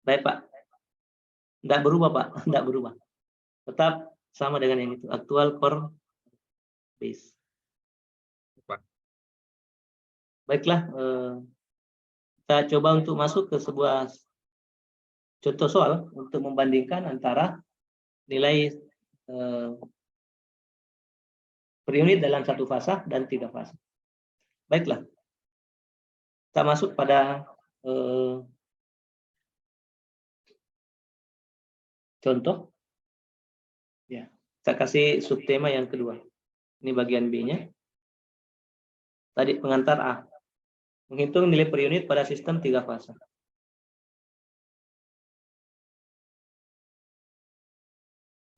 [SPEAKER 1] Baik Pak. Tidak berubah Pak. Tidak berubah. Tetap sama dengan yang itu. Aktual per base.
[SPEAKER 2] Pak.
[SPEAKER 1] Baiklah. Kita coba untuk masuk ke sebuah contoh soal untuk membandingkan antara nilai per unit dalam satu fasa dan 3 fasa. Baiklah. Kita masuk pada contoh. Ya, kita kasih subtema yang kedua. Ini bagian B-nya. Tadi pengantar A. Menghitung nilai per unit pada sistem 3 fasa.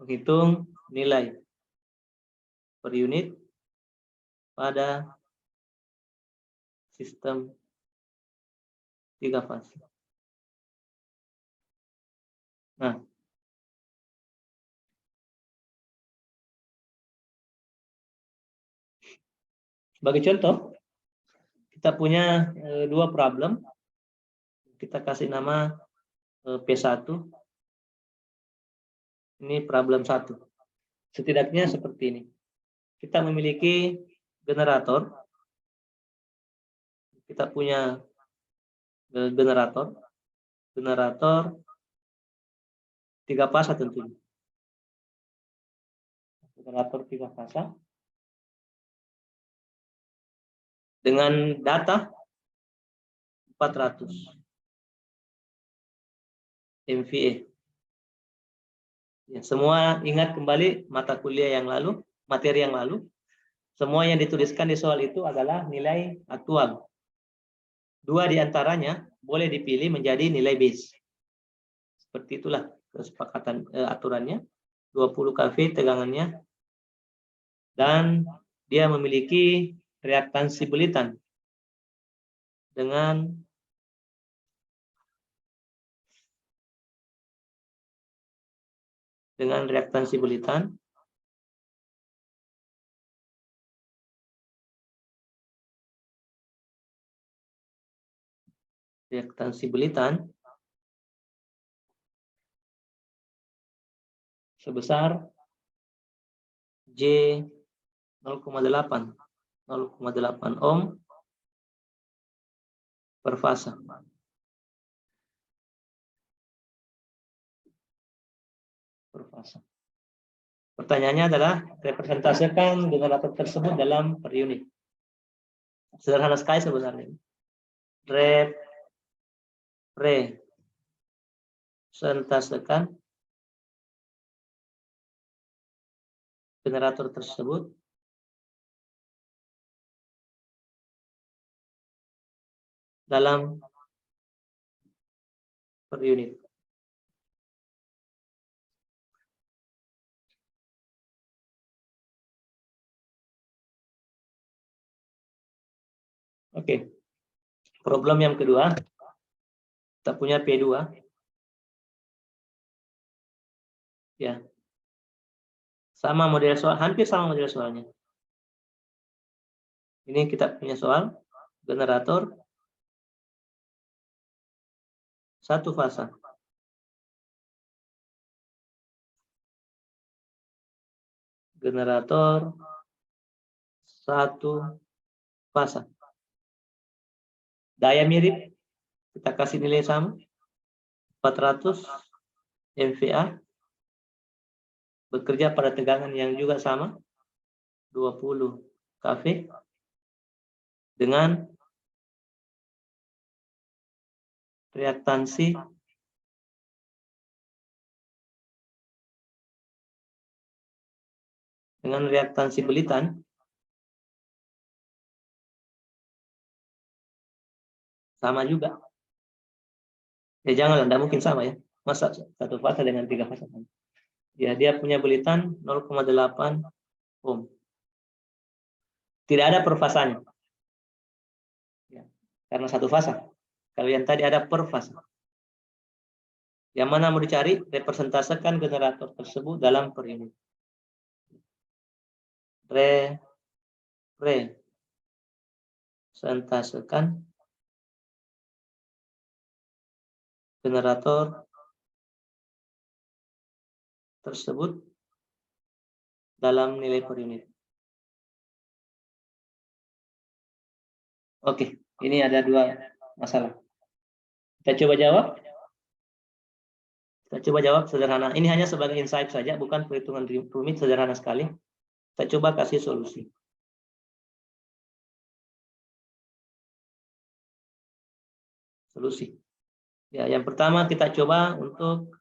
[SPEAKER 1] Menghitung nilai per unit pada sistem 3 fasa. Nah, sebagai contoh, kita punya dua problem. Kita kasih nama P1. Ini problem 1. Setidaknya seperti ini. Kita memiliki generator. Kita punya generator 3 fasa tentunya. Generator 3 fasa dengan data 400 MVA. Ya, semua ingat kembali mata kuliah yang lalu, materi yang lalu. Semua yang dituliskan di soal itu adalah nilai aktual. 2 diantaranya boleh dipilih menjadi nilai base. Seperti itulah kesepakatan aturannya. 20 kV tegangannya. Dan dia memiliki reaktansi bulitan dengan dengan reaktansi bulitan. Reaktansi bulitan sebesar J 0,8 ohm per fasa. Pertanyaannya adalah representasikan generator tersebut dalam per unit. Sederhana sekali sebenarnya. Representasikan generator tersebut dalam per unit. Oke. Problem yang kedua. Kita punya P2. Ya. Sama model soal, hampir sama model soalnya. Ini kita punya soal generator satu fasa. Generator satu fasa. Daya mirip, kita kasih nilai sama, 400 MVA, bekerja pada tegangan yang juga sama, 20 kV, dengan reaktansi bulitan sama juga. Ya jangan, tidak mungkin sama ya. Masa satu fasa dengan 3 fasa? Ya, dia punya bulitan 0,8 ohm. Tidak ada per fasanya. Ya, karena satu fasa. Kalau yang tadi ada per fasa. Yang mana mau dicari? Representasikan generator tersebut dalam per unit. Representasikan generator tersebut dalam nilai per unit. Oke, ini ada dua masalah. Kita coba jawab. Kita coba jawab sederhana. Ini hanya sebagai insight saja, bukan perhitungan rumit, sederhana sekali. Kita coba kasih solusi. Ya, yang pertama kita coba untuk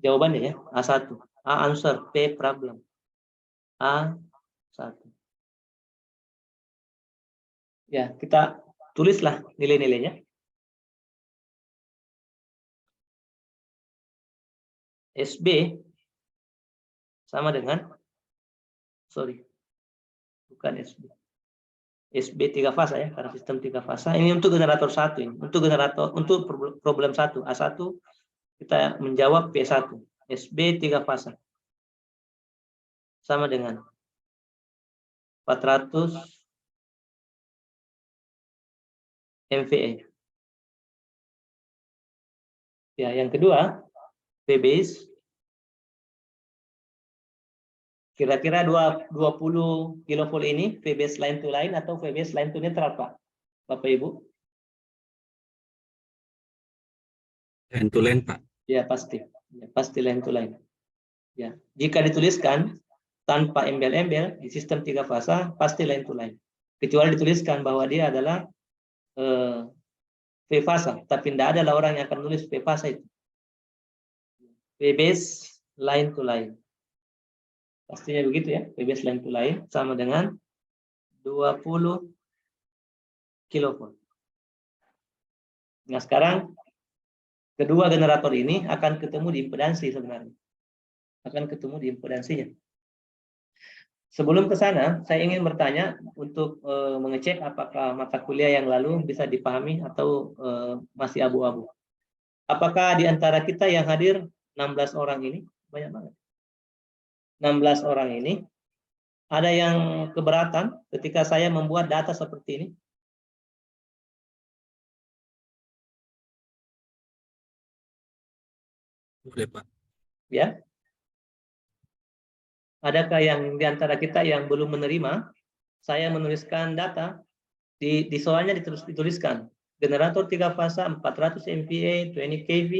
[SPEAKER 1] jawabannya ya, A1. A answer, P problem. A1. Ya, kita tulislah nilai-nilainya. SB sama dengan, bukan SB. SB 3 fasa ya, karena sistem 3 fasa. Ini untuk generator 1 ini. Untuk problem 1, A1 kita menjawab P1. SB 3 fasa. Sama dengan 400 MVA. Ya, yang kedua, P base kira-kira 20 kV ini V base line to line atau V base line to neutral, Pak? Bapak Ibu?
[SPEAKER 2] Line to line, Pak.
[SPEAKER 1] Ya, pasti. Ya, pasti line to line. Ya, jika dituliskan tanpa embel-embel di sistem 3 fasa pasti line to line. Kecuali dituliskan bahwa dia adalah V fasa, tapi tidak ada orang yang akan nulis V fasa itu. V base line to line. Pastinya begitu ya, V base line to line sama dengan 20 kV. Nah, sekarang kedua generator ini akan ketemu di impedansi sebenarnya. Akan ketemu di impedansinya. Sebelum ke sana, saya ingin bertanya untuk mengecek apakah mata kuliah yang lalu bisa dipahami atau masih abu-abu. Apakah di antara kita yang hadir 16 orang ini? Banyak banget. 16 orang ini. Ada yang keberatan ketika saya membuat data seperti ini?
[SPEAKER 2] Boleh, Pak.
[SPEAKER 1] Ya. Adakah yang di antara kita yang belum menerima? Saya menuliskan data di soalnya dituliskan generator 3 fasa 400 MVA 20 kV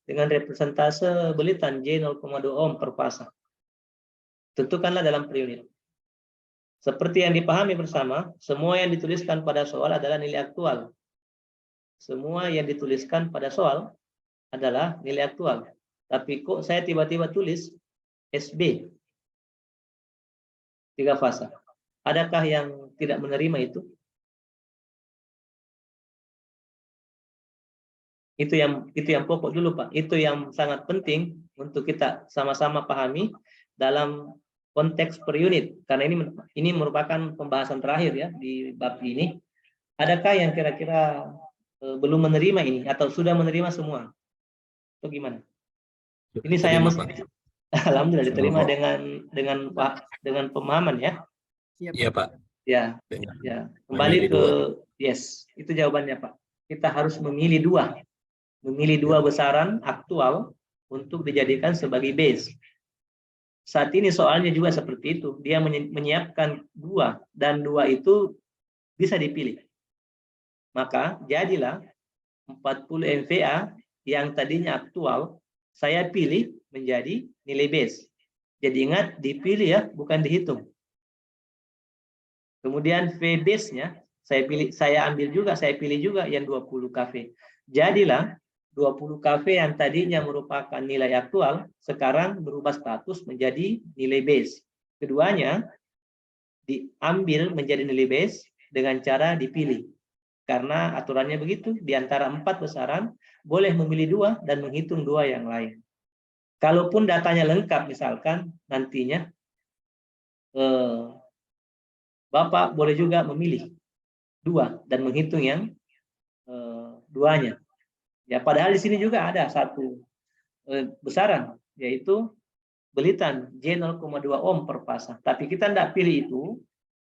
[SPEAKER 1] dengan representase belitan J 0,2 ohm per fasa. Tentukanlah dalam per unit. Seperti yang dipahami bersama, semua yang dituliskan pada soal adalah nilai aktual. Semua yang dituliskan pada soal adalah nilai aktual. Tapi kok saya tiba-tiba tulis SB 3 fasa. Adakah yang tidak menerima itu? Itu yang pokok dulu, Pak. Itu yang sangat penting untuk kita sama-sama pahami dalam konteks per unit. Karena ini merupakan pembahasan terakhir ya di bab ini. Adakah yang kira-kira belum menerima ini atau sudah menerima semua? Atau gimana? Ini saya mesti alhamdulillah diterima dengan pemahaman ya.
[SPEAKER 2] Iya, Pak.
[SPEAKER 1] Ya. Ya. Kembali ke yes, itu jawabannya, Pak. Kita harus memilih dua besaran aktual untuk dijadikan sebagai base. Saat ini soalnya juga seperti itu. Dia menyiapkan dua, dan dua itu bisa dipilih. Maka jadilah 40 MVA yang tadinya aktual, saya pilih menjadi nilai base. Jadi ingat, dipilih ya, bukan dihitung. Kemudian V base-nya, saya pilih juga yang 20 kV. Jadilah 20 kV yang tadinya merupakan nilai aktual, sekarang berubah status menjadi nilai base. Keduanya diambil menjadi nilai base dengan cara dipilih. Karena aturannya begitu, di antara 4 besaran, boleh memilih 2 dan menghitung 2 yang lain. Kalaupun datanya lengkap, misalkan nantinya, Bapak boleh juga memilih 2 dan menghitung yang duanya. Ya, padahal di sini juga ada satu besaran, yaitu belitan J 0,2 ohm per fasa. Tapi kita tidak pilih itu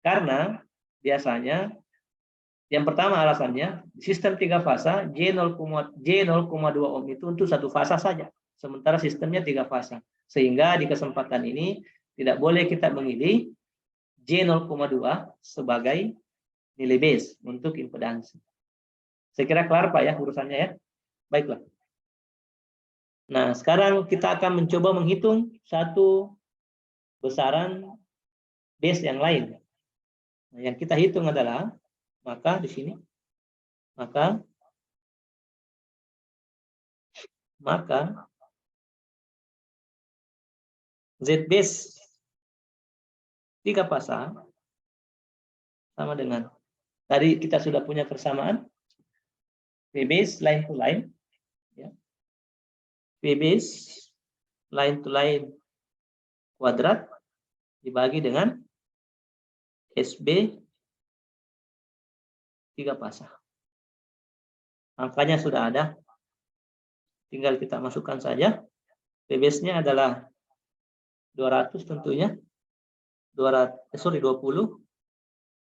[SPEAKER 1] karena biasanya yang pertama alasannya sistem 3 fasa J 0,2 ohm itu untuk satu fasa saja, sementara sistemnya 3 fasa. Sehingga di kesempatan ini tidak boleh kita memilih J 0,2 sebagai nilai base untuk impedansi. Saya kira kelar Pak ya urusannya ya. Baiklah. Nah, sekarang kita akan mencoba menghitung satu besaran base yang lain. Nah, yang kita hitung adalah, maka di sini, maka Z base 3 pasang sama dengan, tadi kita sudah punya persamaan, V base line to line, ya. V base line to line kuadrat dibagi dengan SB 3 pasang. Angkanya sudah ada, tinggal kita masukkan saja. V base-nya adalah 200 tentunya, 20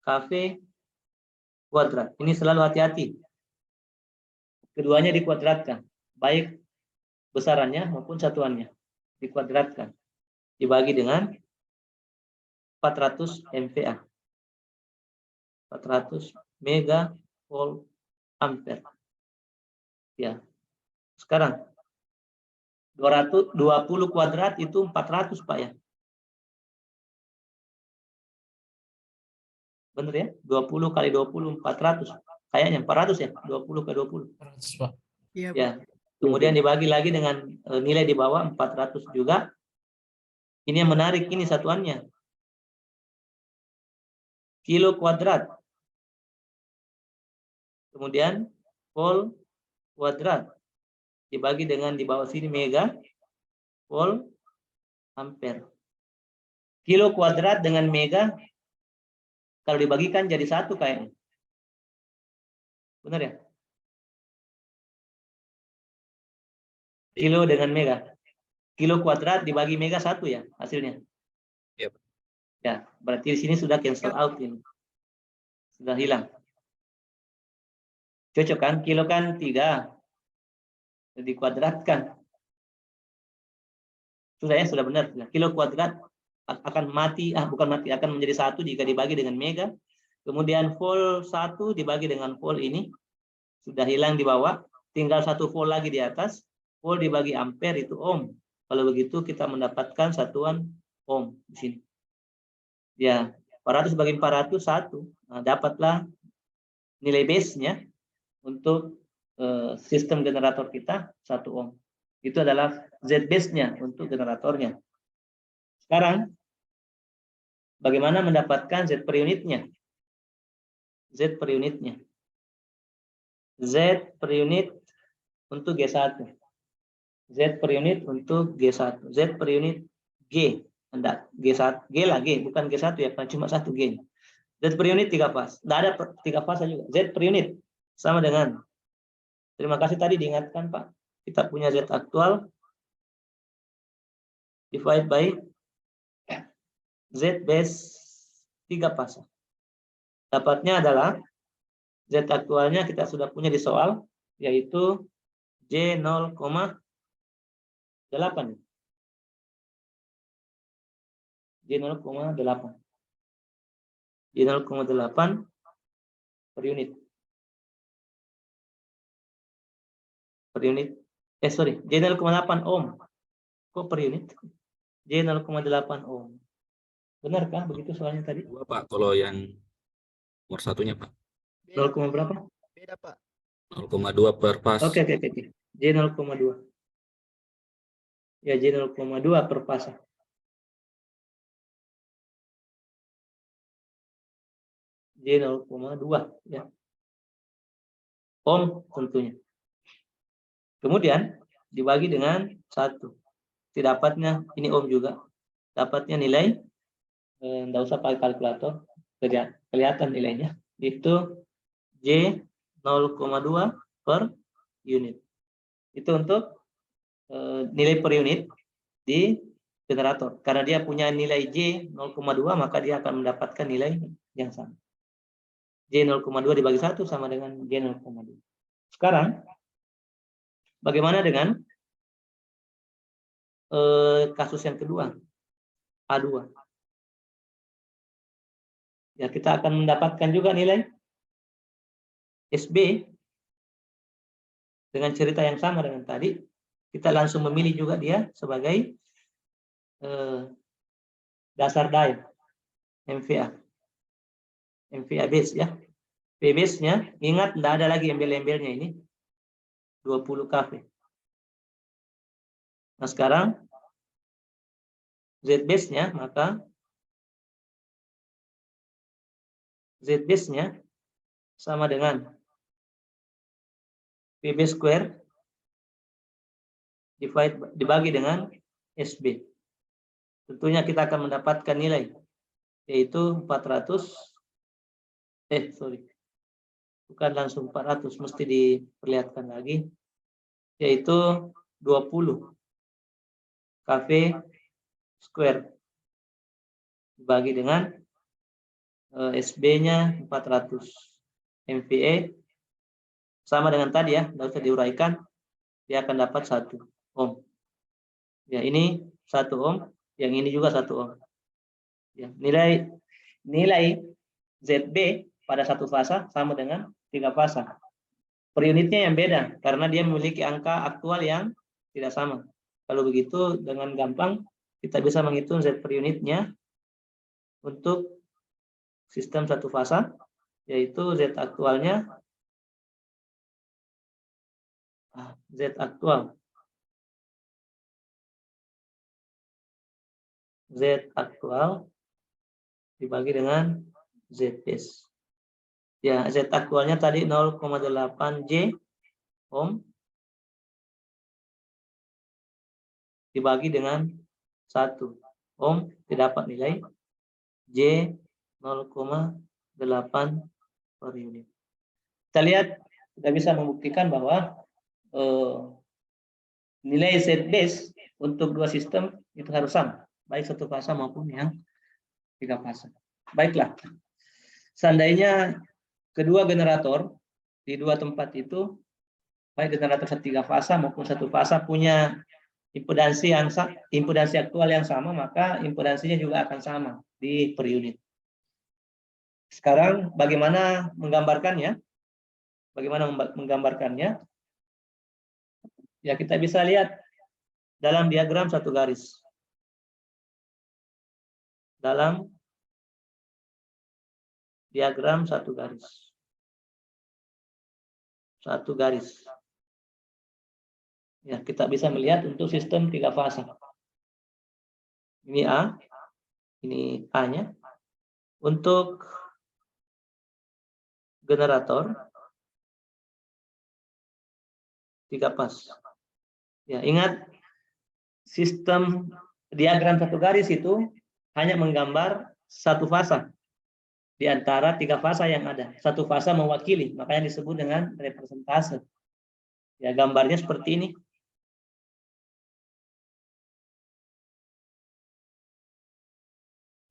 [SPEAKER 1] kV kuadrat. Ini selalu hati-hati. Keduanya dikuadratkan, baik besarannya maupun satuannya. Dikuadratkan. Dibagi dengan 400 MVA. 400 mega volt ampere. Ya. Sekarang 220 kuadrat itu 400 Pak ya. Benar ya? 20 kali 20 400. Kayaknya 400 ya, 20 ke 20.
[SPEAKER 3] 400, Pak.
[SPEAKER 1] Iya, ya. Kemudian dibagi lagi dengan nilai di bawah 400 juga. Ini yang menarik, ini satuannya. Kilo kuadrat. Kemudian volt kuadrat dibagi dengan di bawah sini mega volt ampere. Kilo kuadrat dengan mega kalau dibagikan jadi satu kayaknya. Benar ya? Kilo dengan mega. Kilo kuadrat dibagi mega 1 ya hasilnya.
[SPEAKER 2] Yep.
[SPEAKER 1] Ya, berarti di sini sudah cancel out ini. Sudah hilang. Cocok kan? Kilo kan 3. Dikuadratkan. Sudah ya, sudah benar. Kilo kuadrat akan mati, bukan mati, akan menjadi 1 jika dibagi dengan mega. Kemudian volt 1 dibagi dengan volt ini. Sudah hilang di bawah. Tinggal 1 volt lagi di atas. Volt dibagi ampere itu ohm. Kalau begitu kita mendapatkan satuan ohm di sini. Ya, 400 bagi 400 1. Nah, dapatlah nilai base-nya untuk sistem generator kita 1 ohm. Itu adalah Z base-nya untuk generatornya. Sekarang bagaimana mendapatkan Z per unitnya? Z per unitnya. Z per unit untuk G1. Z per unit untuk G1. Z per unit G. Enggak, G1, G lah G, bukan G1 ya, cuma 1 G. Z per unit 3 fase. Enggak ada 3 fase juga. Z per unit sama dengan, terima kasih tadi diingatkan Pak, kita punya Z aktual divide by Z base 3 fase. Dapatnya adalah Z aktualnya kita sudah punya di soal, yaitu J 0,8. J 0,8. J 0,8 per unit. Per unit. Sorry, J 0,8 ohm. Kok per unit? J 0,8 ohm. Benarkah begitu soalnya tadi?
[SPEAKER 2] 2 Pak, kalau yang nomor satunya Pak.
[SPEAKER 1] 0, berapa?
[SPEAKER 3] Beda Pak.
[SPEAKER 2] 0,2 per pas.
[SPEAKER 1] Oke. J 0,2. Ya, J 0,2 per pasang. J 0,2 ya. Ohm tentunya. Kemudian dibagi dengan 1. Dapatnya ini ohm juga. Dapatnya nilai, enggak usah pakai kalkulator, kelihatan nilainya. Itu J 0,2 per unit. Itu untuk nilai per unit di generator. Karena dia punya nilai J 0,2, maka dia akan mendapatkan nilai yang sama. J 0,2 dibagi 1 sama dengan J 0,2. Sekarang, bagaimana dengan kasus yang kedua, A2? Ya, kita akan mendapatkan juga nilai SB dengan cerita yang sama dengan tadi. Kita langsung memilih juga dia sebagai dasar diode MVA. MVA base ya. P base-nya, ingat tidak ada lagi embel-embelnya ini. 20 kV. Nah, sekarang Z base-nya, maka Z base-nya sama dengan PB square dibagi dengan SB. Tentunya kita akan mendapatkan nilai, yaitu 400, bukan langsung 400, mesti diperlihatkan lagi, yaitu 20 kV square dibagi dengan SB-nya 400 MVA, sama dengan tadi ya, tidak usah diuraikan, dia akan dapat 1 ohm. Ya, ini 1 ohm, yang ini juga 1 ohm. Ya, nilai ZB pada 1 fasa sama dengan 3 fasa. Per unitnya yang beda, karena dia memiliki angka aktual yang tidak sama. Kalau begitu, dengan gampang kita bisa menghitung Z per unitnya untuk sistem 1 fasa, yaitu Z aktualnya, Z aktual dibagi dengan Z base. Ya, Z aktualnya tadi 0,8 J ohm dibagi dengan 1 ohm, didapat nilai J 0,8 per unit. Kita lihat, kita bisa membuktikan bahwa nilai Z base untuk dua sistem itu harus sama, baik satu fasa maupun yang tiga fasa. Baiklah, seandainya kedua generator di dua tempat itu, baik generator tiga fasa maupun satu fasa punya impedansi aktual yang sama, maka impedansinya juga akan sama di per unit. Sekarang bagaimana menggambarkannya? Ya, kita bisa lihat dalam diagram satu garis. Dalam diagram satu garis. Satu garis. Ya, kita bisa melihat untuk sistem tiga fasa. Ini A, ini A-nya. Untuk generator tiga fas. Ya, ingat sistem diagram satu garis itu hanya menggambar satu fasa di antara tiga fasa yang ada. Satu fasa mewakili, makanya disebut dengan representase. Ya, gambarnya seperti ini.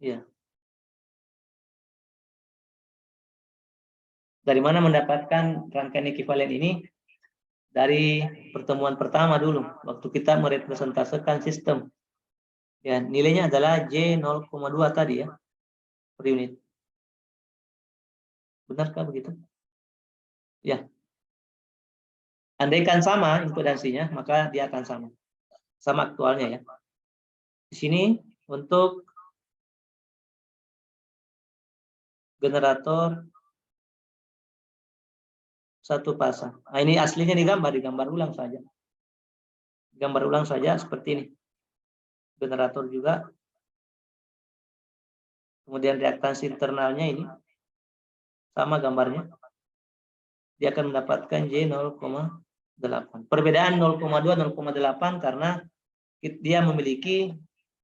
[SPEAKER 1] Ya. Dari mana mendapatkan rangkaian ekuivalen ini? Dari pertemuan pertama dulu, waktu kita merepresentasekan sistem. Ya, nilainya adalah J 0,2 tadi ya, per unit. Benarkah begitu? Ya. Andaikan sama impedansinya, maka dia akan sama. Sama aktualnya ya. Di sini untuk generator satu pasang. Nah, ini aslinya digambar ulang saja. Gambar ulang saja seperti ini. Generator juga. Kemudian reaktans internalnya ini sama gambarnya. Dia akan mendapatkan J 0,8. Perbedaan 0,2 0,8 karena dia memiliki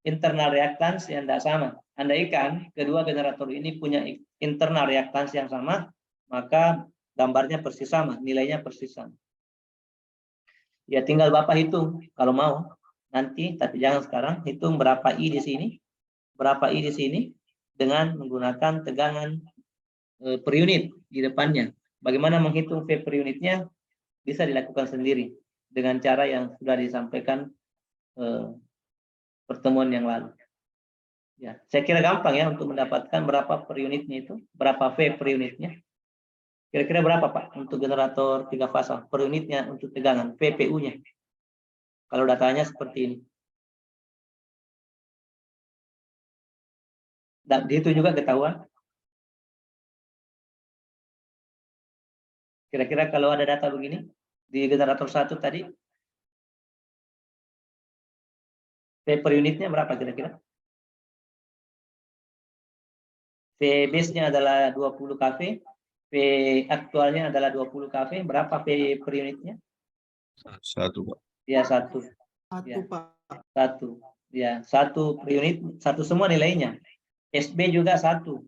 [SPEAKER 1] internal reaktans yang tidak sama. Andaikan kedua generator ini punya internal reaktans yang sama, maka gambarnya persis sama, nilainya persis sama. Ya, tinggal Bapak hitung kalau mau nanti, tapi jangan sekarang. Hitung berapa I di sini, berapa I di sini dengan menggunakan tegangan per unit di depannya. Bagaimana menghitung V per unitnya bisa dilakukan sendiri dengan cara yang sudah disampaikan pertemuan yang lalu. Ya, saya kira gampang ya untuk mendapatkan berapa per unitnya itu, berapa V per unitnya. Kira-kira berapa Pak untuk generator tiga fasa per unitnya untuk tegangan VPU-nya? Kalau datanya seperti ini. Itu juga ketahuan. Kira-kira kalau ada data begini di generator satu tadi, V per unitnya berapa kira-kira? V base-nya adalah 20 kV, V aktualnya adalah 20 kV, berapa V per unitnya?
[SPEAKER 2] Satu, Pak.
[SPEAKER 1] Ya, satu.
[SPEAKER 3] Satu,
[SPEAKER 1] Ya.
[SPEAKER 3] Pak.
[SPEAKER 1] Satu. Ya, satu per unit, satu semua nilainya. SB juga satu.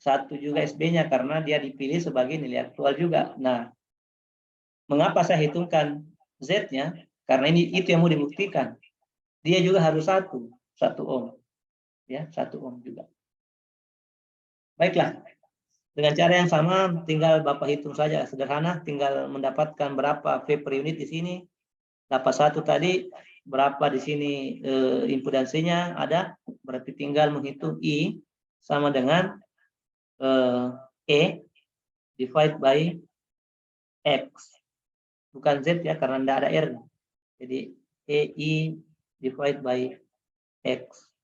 [SPEAKER 1] Satu juga SB-nya karena dia dipilih sebagai nilai aktual juga. Nah, mengapa saya hitungkan Z-nya? Karena itu yang mau dibuktikan. Dia juga harus satu ohm. Ya, 1 ohm juga. Baiklah, dengan cara yang sama tinggal Bapak hitung saja, sederhana, tinggal mendapatkan berapa V per unit di sini, dapat satu tadi, berapa di sini impedansinya ada, berarti tinggal menghitung I sama dengan E divide by X, bukan Z ya karena tidak ada R, jadi EI divide by X.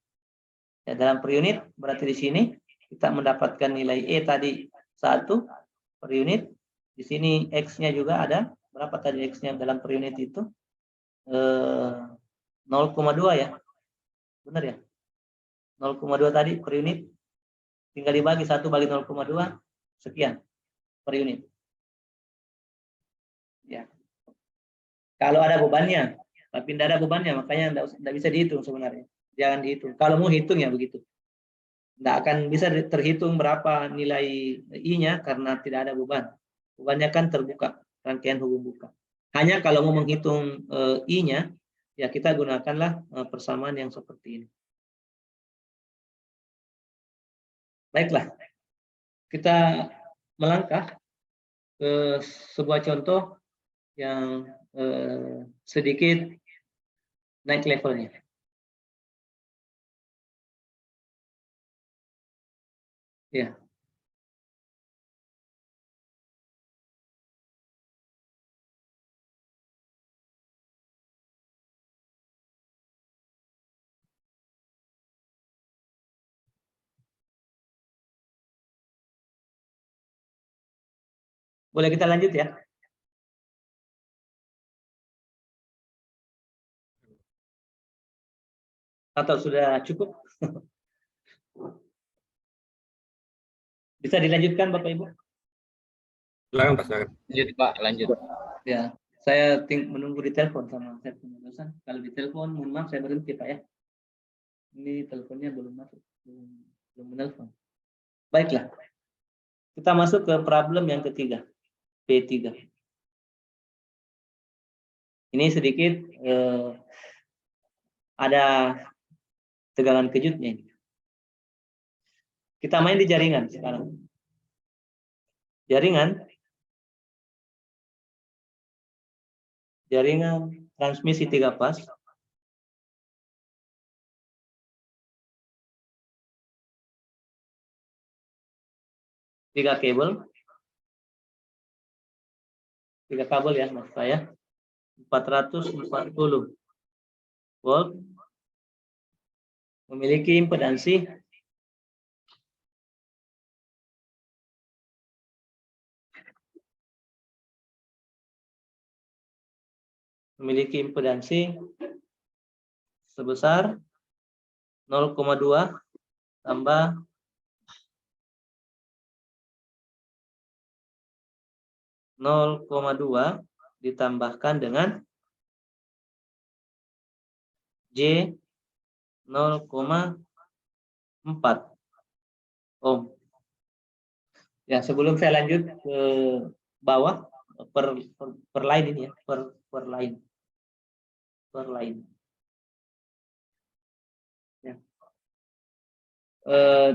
[SPEAKER 1] Ya, dalam per unit berarti di sini kita mendapatkan nilai E tadi 1 per unit. Di sini X-nya juga ada. Berapa tadi X-nya dalam per unit itu? 0,2 ya. Benar ya? 0,2 tadi per unit. Tinggal dibagi 1 bagi 0,2. Sekian per unit. Ya. Kalau ada bebannya. Tapi tidak ada bebannya. Makanya tidak bisa dihitung sebenarnya. Jangan dihitung. Kalau mau hitung ya begitu. Tidak akan bisa terhitung berapa nilai I-nya karena tidak ada beban. Bebannya kan terbuka, rangkaian hubung buka. Hanya kalau mau menghitung I-nya, ya kita gunakanlah persamaan yang seperti ini. Baiklah, kita melangkah ke sebuah contoh yang sedikit naik levelnya. Ya. Boleh kita lanjut ya? Atau sudah cukup? Bisa dilanjutkan Bapak Ibu?
[SPEAKER 2] Silakan Pak, silakan.
[SPEAKER 3] Lanjut Pak, lanjut.
[SPEAKER 1] Ya, saya menunggu di telepon sama saya punya dosen. Kalau di telepon, mohon maaf saya berhenti Pak ya. Ini teleponnya belum masuk, belum menelpon. Baiklah, kita masuk ke problem yang ketiga, P3. Ini sedikit ada tegangan kejutnya. Kita main di jaringan sekarang. Jaringan transmisi 3 pas. Tiga kabel ya maksud saya, 440 volt, memiliki impedansi 'sebesar 0,2 tambah 0,2 ditambahkan dengan J 0,4 ohm. Ya, sebelum saya lanjut ke bawah per line ini ya, per line. Ya.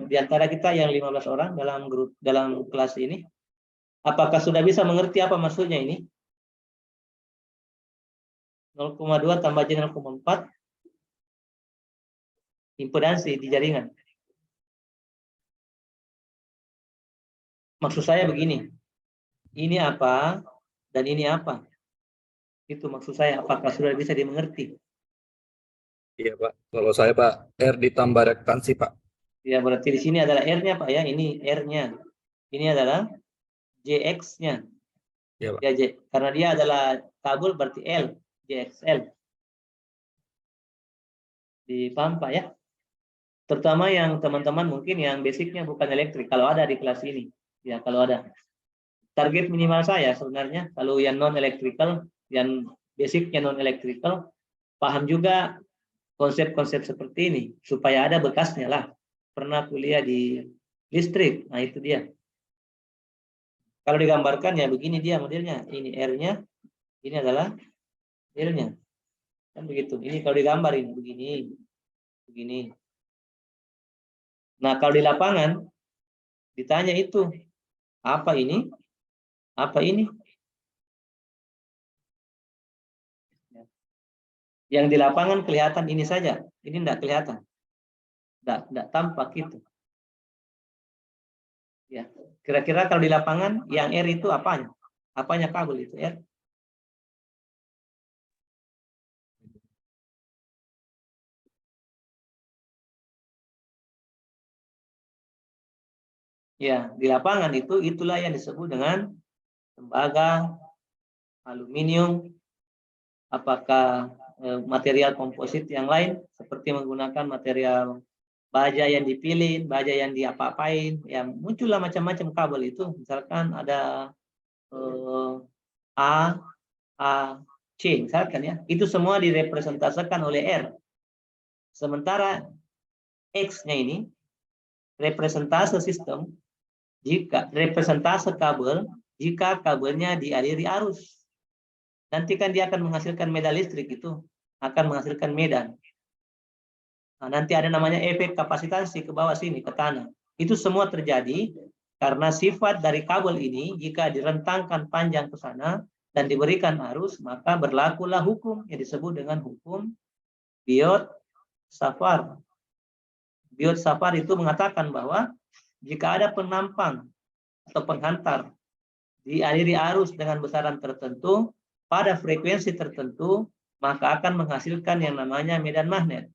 [SPEAKER 1] Di antara kita yang 15 orang dalam kelas ini, apakah sudah bisa mengerti apa maksudnya ini? 0,2 tambah J 0,4 impedansi di jaringan. Maksud saya begini, ini apa dan ini apa? Itu maksud saya, apakah sudah bisa dimengerti?
[SPEAKER 2] Iya Pak, kalau saya Pak, R ditambah reaktansi Pak.
[SPEAKER 1] Ya, berarti di sini adalah R-nya Pak ya, ini R-nya. Ini adalah JX-nya.
[SPEAKER 2] Iya Pak.
[SPEAKER 1] Ya, karena dia adalah kabel berarti L, JXL. Dipaham Pak ya? Terutama yang teman-teman mungkin yang basicnya bukan elektrik, kalau ada di kelas ini. Ya, kalau ada. Target minimal saya sebenarnya, kalau yang non-electrical, yang basicnya non-electrical, paham juga konsep-konsep seperti ini, supaya ada bekasnya lah. Pernah kuliah di listrik, nah itu dia. Kalau digambarkan ya begini dia modelnya, ini R-nya, ini adalah L-nya. Kan begitu, ini kalau digambar ini, begini. Nah, kalau di lapangan, ditanya itu, apa ini? Apa ini? Yang di lapangan kelihatan ini saja, ini tidak kelihatan. Tidak tampak itu. Ya, kira-kira kalau di lapangan yang R itu apanya? Apanya kabel itu R? Ya, di lapangan itulah yang disebut dengan tembaga, aluminium, apakah material komposit yang lain seperti menggunakan material baja yang dipilih, baja yang diapa-apain, ya muncullah macam-macam kabel itu. Misalkan ada A, C, misalkan ya, itu semua direpresentasikan oleh R. Sementara X-nya ini representase sistem, jika representase kabel, jika kabelnya dialiri arus. nanti kan dia akan menghasilkan medan listrik, itu akan menghasilkan medan. Nah, nanti ada namanya efek kapasitansi ke bawah sini, ke tanah. Itu semua terjadi karena sifat dari kabel ini jika direntangkan panjang ke sana dan diberikan arus, maka berlakulah hukum yang disebut dengan hukum Biot-Savart. Biot-Savart itu mengatakan bahwa jika ada penampang atau penghantar dialiri arus dengan besaran tertentu pada frekuensi tertentu, maka akan menghasilkan yang namanya medan magnet.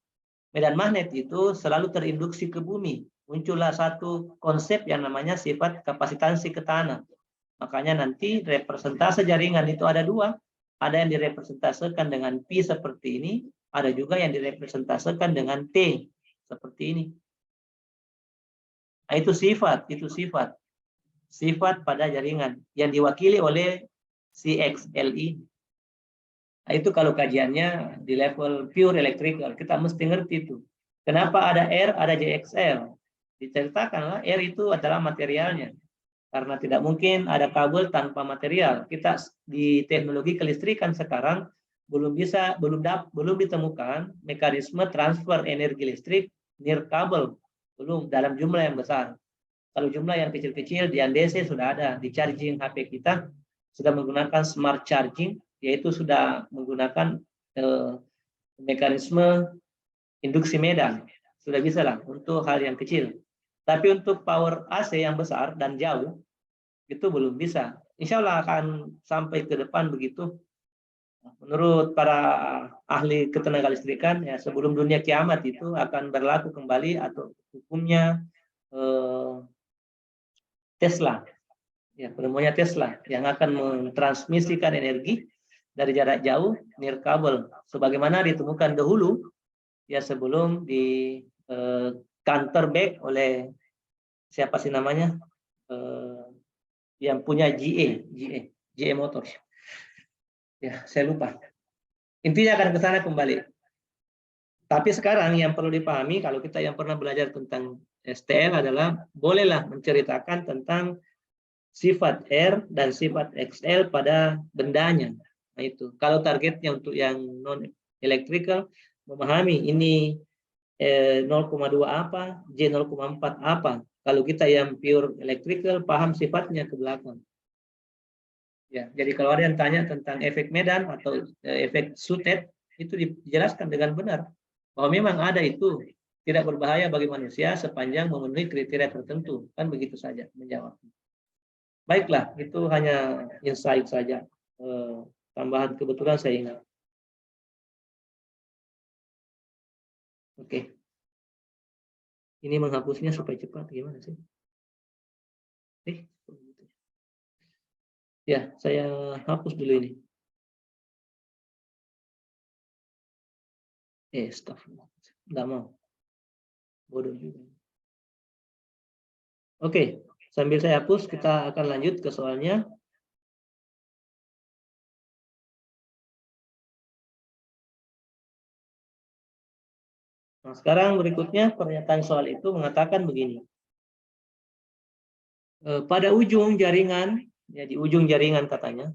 [SPEAKER 1] Medan magnet itu selalu terinduksi ke bumi. Muncullah satu konsep yang namanya sifat kapasitansi ke tanah. Makanya nanti representase jaringan itu ada dua. Ada yang direpresentasekan dengan Pi seperti ini, ada juga yang direpresentasekan dengan T seperti ini. Nah, itu sifat pada jaringan yang diwakili oleh CXLI. Nah, itu kalau kajiannya di level pure electrical, kita mesti ngerti itu. Kenapa ada R, ada JXL? Diceritakanlah R itu adalah materialnya. Karena tidak mungkin ada kabel tanpa material. Kita di teknologi kelistrikan sekarang belum ditemukan mekanisme transfer energi listrik nirkabel, belum dalam jumlah yang besar. Kalau jumlah yang kecil-kecil di DC sudah ada, di charging HP kita sudah menggunakan smart charging, yaitu sudah menggunakan mekanisme induksi medan. Sudah bisa lah untuk hal yang kecil. Tapi untuk power AC yang besar dan jauh, itu belum bisa. Insya Allah akan sampai ke depan begitu. Menurut para ahli ketenaga listrikan, ya sebelum dunia kiamat itu akan berlaku kembali atau hukumnya Tesla, ya penemuannya Tesla yang akan mentransmisikan energi dari jarak jauh nirkabel, sebagaimana ditemukan dahulu ya sebelum di counterback oleh siapa sih namanya yang punya GE Motors. Ya saya lupa. Intinya akan ke sana kembali. Tapi sekarang yang perlu dipahami kalau kita yang pernah belajar tentang STL adalah bolehlah menceritakan tentang sifat R dan sifat XL pada bendanya. Nah itu. Kalau targetnya untuk yang non electrical memahami ini 0,2 apa, J 0,4 apa. Kalau kita yang pure electrical paham sifatnya ke belakang. Ya, jadi kalau ada yang tanya tentang efek medan atau efek Sutet itu dijelaskan dengan benar bahwa memang ada itu. Tidak berbahaya bagi manusia sepanjang memenuhi kriteria tertentu. Kan begitu saja menjawab. Baiklah, itu hanya insight saja. Tambahan kebetulan saya ingat. Oke. Ini menghapusnya supaya cepat. Gimana sih? Ya, saya hapus dulu ini. Stop. Nggak mau. Bodoh juga. Oke, sambil saya hapus, kita akan lanjut ke soalnya. Nah, sekarang berikutnya pernyataan soal itu mengatakan begini. Pada ujung jaringan, ya di ujung jaringan katanya,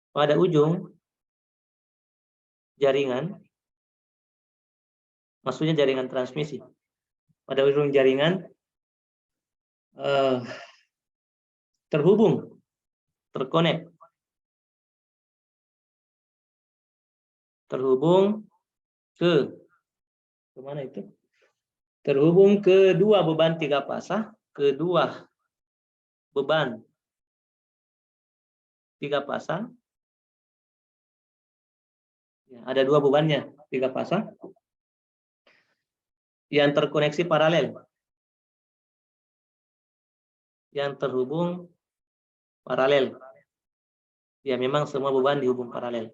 [SPEAKER 1] pada ujung jaringan, maksudnya jaringan transmisi. Pada ujung jaringan terhubung, terkonek, terhubung ke mana itu? Terhubung ke dua beban 3 pasah, kedua beban 3 pasang. Ya, ada 2 bebannya 3 pasang yang terkoneksi paralel, yang terhubung paralel. Ya memang semua beban dihubung paralel.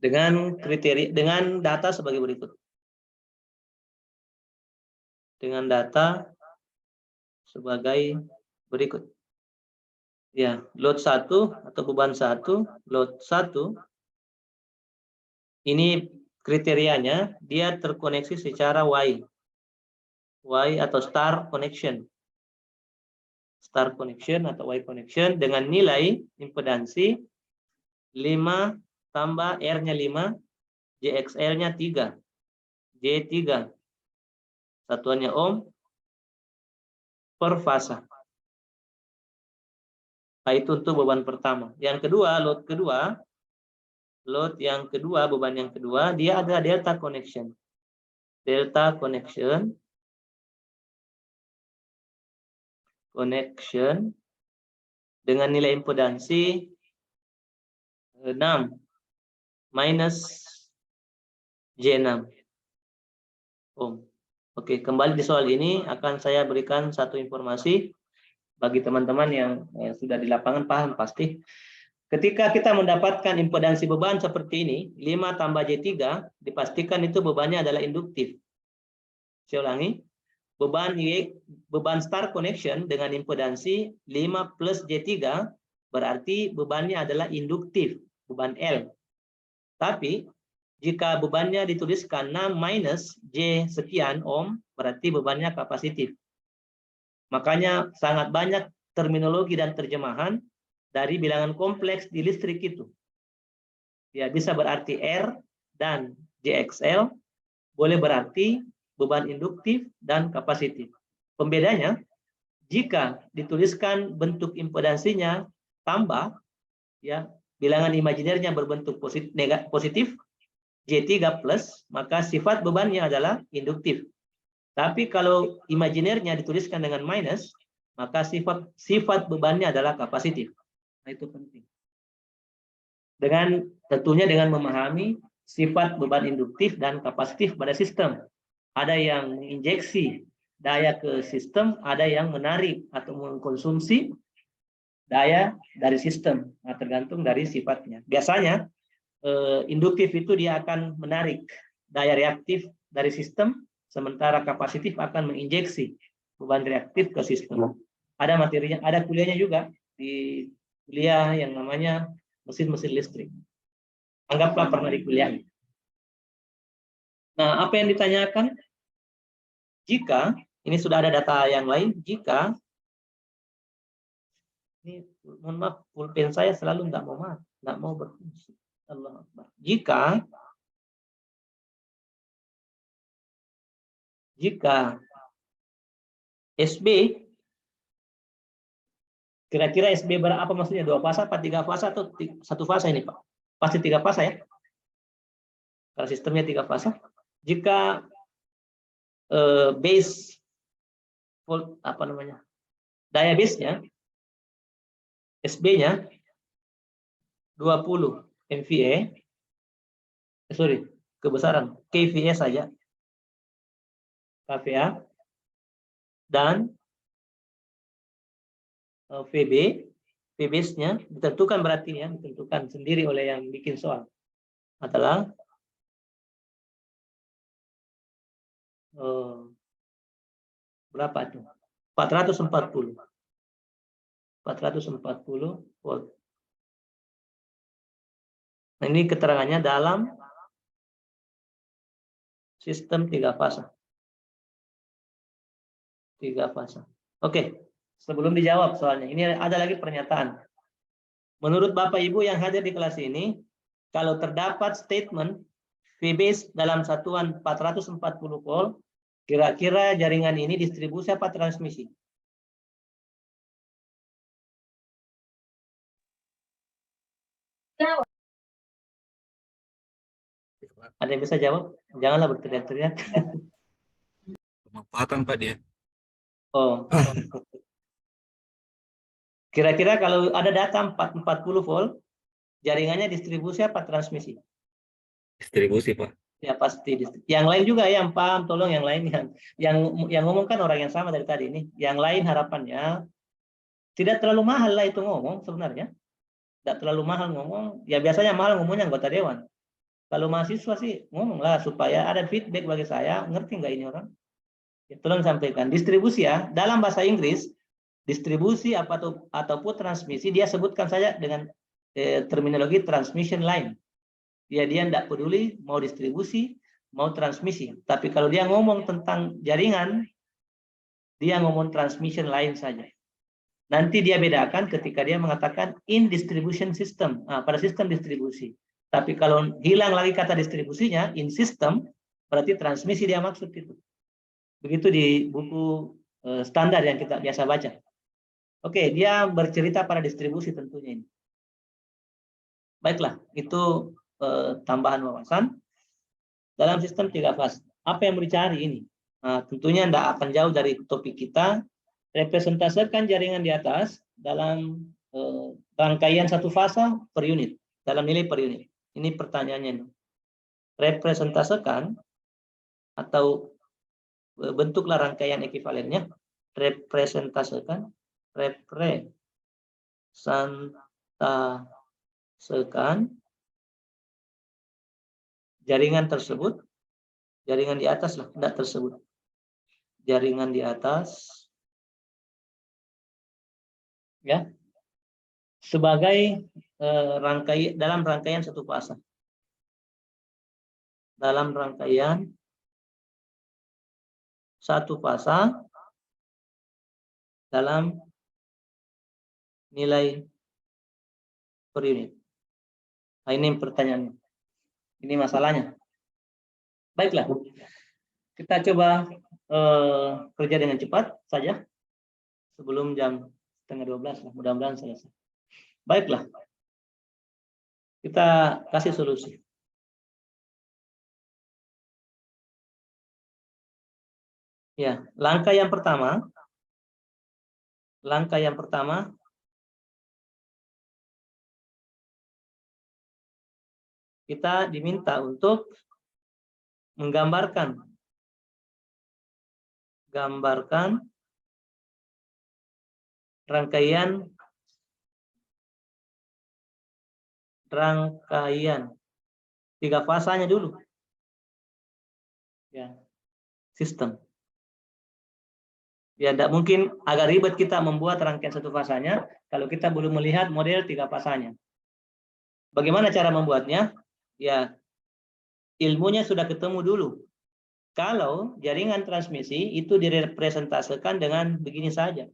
[SPEAKER 1] Dengan kriteria, dengan data sebagai berikut. Dengan data sebagai berikut. Ya, load 1 atau beban 1, load 1 ini kriterianya dia terkoneksi secara Y atau star connection. star connection atau Y connection dengan nilai impedansi 5 tambah R-nya 5, JXL-nya 3, J3, satuannya ohm per fasa. Nah, itu untuk beban pertama. Yang kedua, load yang kedua, beban yang kedua, dia ada delta connection. Delta connection dengan nilai impedansi 6 minus J6 ohm. Oke, kembali di soal ini akan saya berikan satu informasi bagi teman-teman yang sudah di lapangan paham pasti. Ketika kita mendapatkan impedansi beban seperti ini, 5 tambah J3, dipastikan itu bebannya adalah induktif. Saya ulangi, beban star connection dengan impedansi 5 plus J3 berarti bebannya adalah induktif, beban L. Tapi jika bebannya dituliskan 6 minus J sekian ohm, berarti bebannya kapasitif. Makanya sangat banyak terminologi dan terjemahan dari bilangan kompleks di listrik itu. Ya, bisa berarti R dan JXL, boleh berarti beban induktif dan kapasitif. Pembedanya, jika dituliskan bentuk impedansinya tambah, ya bilangan imajinernya berbentuk positif, J3 plus, maka sifat bebannya adalah induktif. Tapi kalau imajinernya dituliskan dengan minus, maka sifat bebannya adalah kapasitif. Nah, itu penting. Tentunya dengan memahami sifat beban induktif dan kapasitif pada sistem. Ada yang menginjeksi daya ke sistem, ada yang menarik atau mengkonsumsi daya dari sistem. Nah, tergantung dari sifatnya. Biasanya induktif itu dia akan menarik daya reaktif dari sistem, sementara kapasitif akan menginjeksi beban reaktif ke sistem. Ada materinya, ada kuliahnya juga di kuliah yang namanya mesin-mesin listrik. Anggaplah pernah di kuliah. Nah, apa yang ditanyakan? Jika, ini sudah ada data yang lain, jika, ini mohon maaf, pulpen saya selalu tidak mau berfungsi. Allah Akbar. Jika SB, kira-kira SB berapa maksudnya? 2 fasa, apa 3 fasa, atau 1 fasa ini Pak? Pasti 3 fasa ya? Kalau sistemnya 3 fasa. Jika base volt daya base-nya, SB-nya 20 MVA, kebesaran kVA saja, kVA, dan VBase-nya ditentukan, berarti ya, ditentukan sendiri oleh yang bikin soal, adalah berapa itu? 440 volt. Nah, ini keterangannya dalam sistem 3 fasa. 3 fasa. Oke, sebelum dijawab soalnya, ini ada lagi pernyataan. Menurut Bapak Ibu yang hadir di kelas ini, kalau terdapat statement VBase dalam satuan 440 volt, kira-kira jaringan ini distribusi apa transmisi? Ada yang bisa jawab? Janganlah berteriak-teriak.
[SPEAKER 2] Pemanfaatan Pak dia.
[SPEAKER 1] Oh. Kira-kira kalau ada data 440 volt, jaringannya distribusi apa transmisi?
[SPEAKER 2] Distribusi Pak.
[SPEAKER 1] Ya pasti. Yang lain juga yang paham, tolong yang lain yang ngomong kan orang yang sama dari tadi ini. Yang lain harapannya tidak terlalu mahal lah itu ngomong sebenarnya. Tidak terlalu mahal ngomong. Ya biasanya mahal ngomongnya anggota dewan. Kalau mahasiswa sih ngomonglah supaya ada feedback bagi saya, ngerti nggak ini orang? Ya, tolong sampaikan. Distribusi ya, dalam bahasa Inggris, distribusi ataupun transmisi, dia sebutkan saja dengan terminologi transmission line. Dia tidak peduli mau distribusi, mau transmisi. Tapi kalau dia ngomong tentang jaringan, dia ngomong transmission line saja. Nanti dia bedakan ketika dia mengatakan in distribution system, pada sistem distribusi. Tapi kalau hilang lagi kata distribusinya, in system, berarti transmisi dia maksud itu. Begitu di buku standar yang kita biasa baca. Oke, dia bercerita pada distribusi tentunya ini. Baiklah, itu tambahan wawasan dalam sistem 3 fase. Apa yang mau dicari ini? Tentunya tidak akan jauh dari topik kita. Representasikan jaringan di atas dalam rangkaian 1 fase per unit, dalam nilai per unit. Ini pertanyaannya. Representasikan atau bentuklah rangkaian ekivalennya. Representasikan jaringan tersebut, jaringan di atas lah, tidak tersebut. Jaringan di atas, ya, sebagai dalam rangkaian 1 fase. Dalam rangkaian 1 fase dalam nilai per unit. Nah, ini pertanyaannya. Ini masalahnya. Baiklah, kita coba kerja dengan cepat saja sebelum jam 11:30 lah, mudah-mudahan selesai. Baiklah, kita kasih solusi. Ya, langkah yang pertama kita diminta untuk menggambarkan rangkaian 3 fasanya dulu. Ya, sistem. Ya, tidak mungkin, agak ribet kita membuat rangkaian 1 fasanya kalau kita belum melihat model 3 fasanya. Bagaimana cara membuatnya? Ya, ilmunya sudah ketemu dulu. Kalau jaringan transmisi itu direpresentasikan dengan begini saja.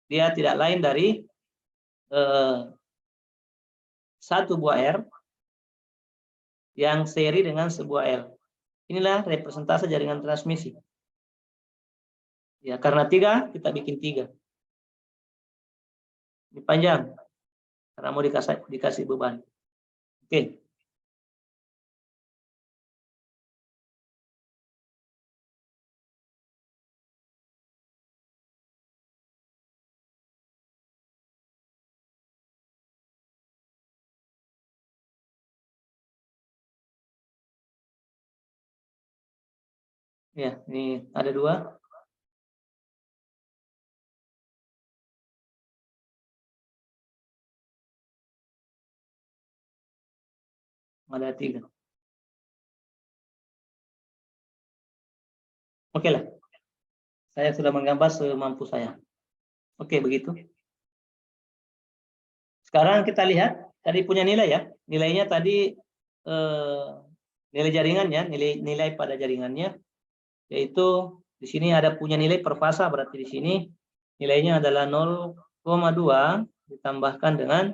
[SPEAKER 1] Dia tidak lain dari 1 buah R yang seri dengan sebuah L. Inilah representasi jaringan transmisi. Ya, karena 3, kita bikin 3. Ini panjang, karena mau dikasih beban. Oke. Ya, ini ada 2. Ada 3. Oke lah. Saya sudah menggambar semampu saya. Oke, begitu. Sekarang kita lihat, tadi punya nilai ya. Nilainya tadi nilai jaringannya, nilai pada jaringannya, yaitu di sini ada punya nilai per fasa, berarti di sini nilainya adalah 0,2 ditambahkan dengan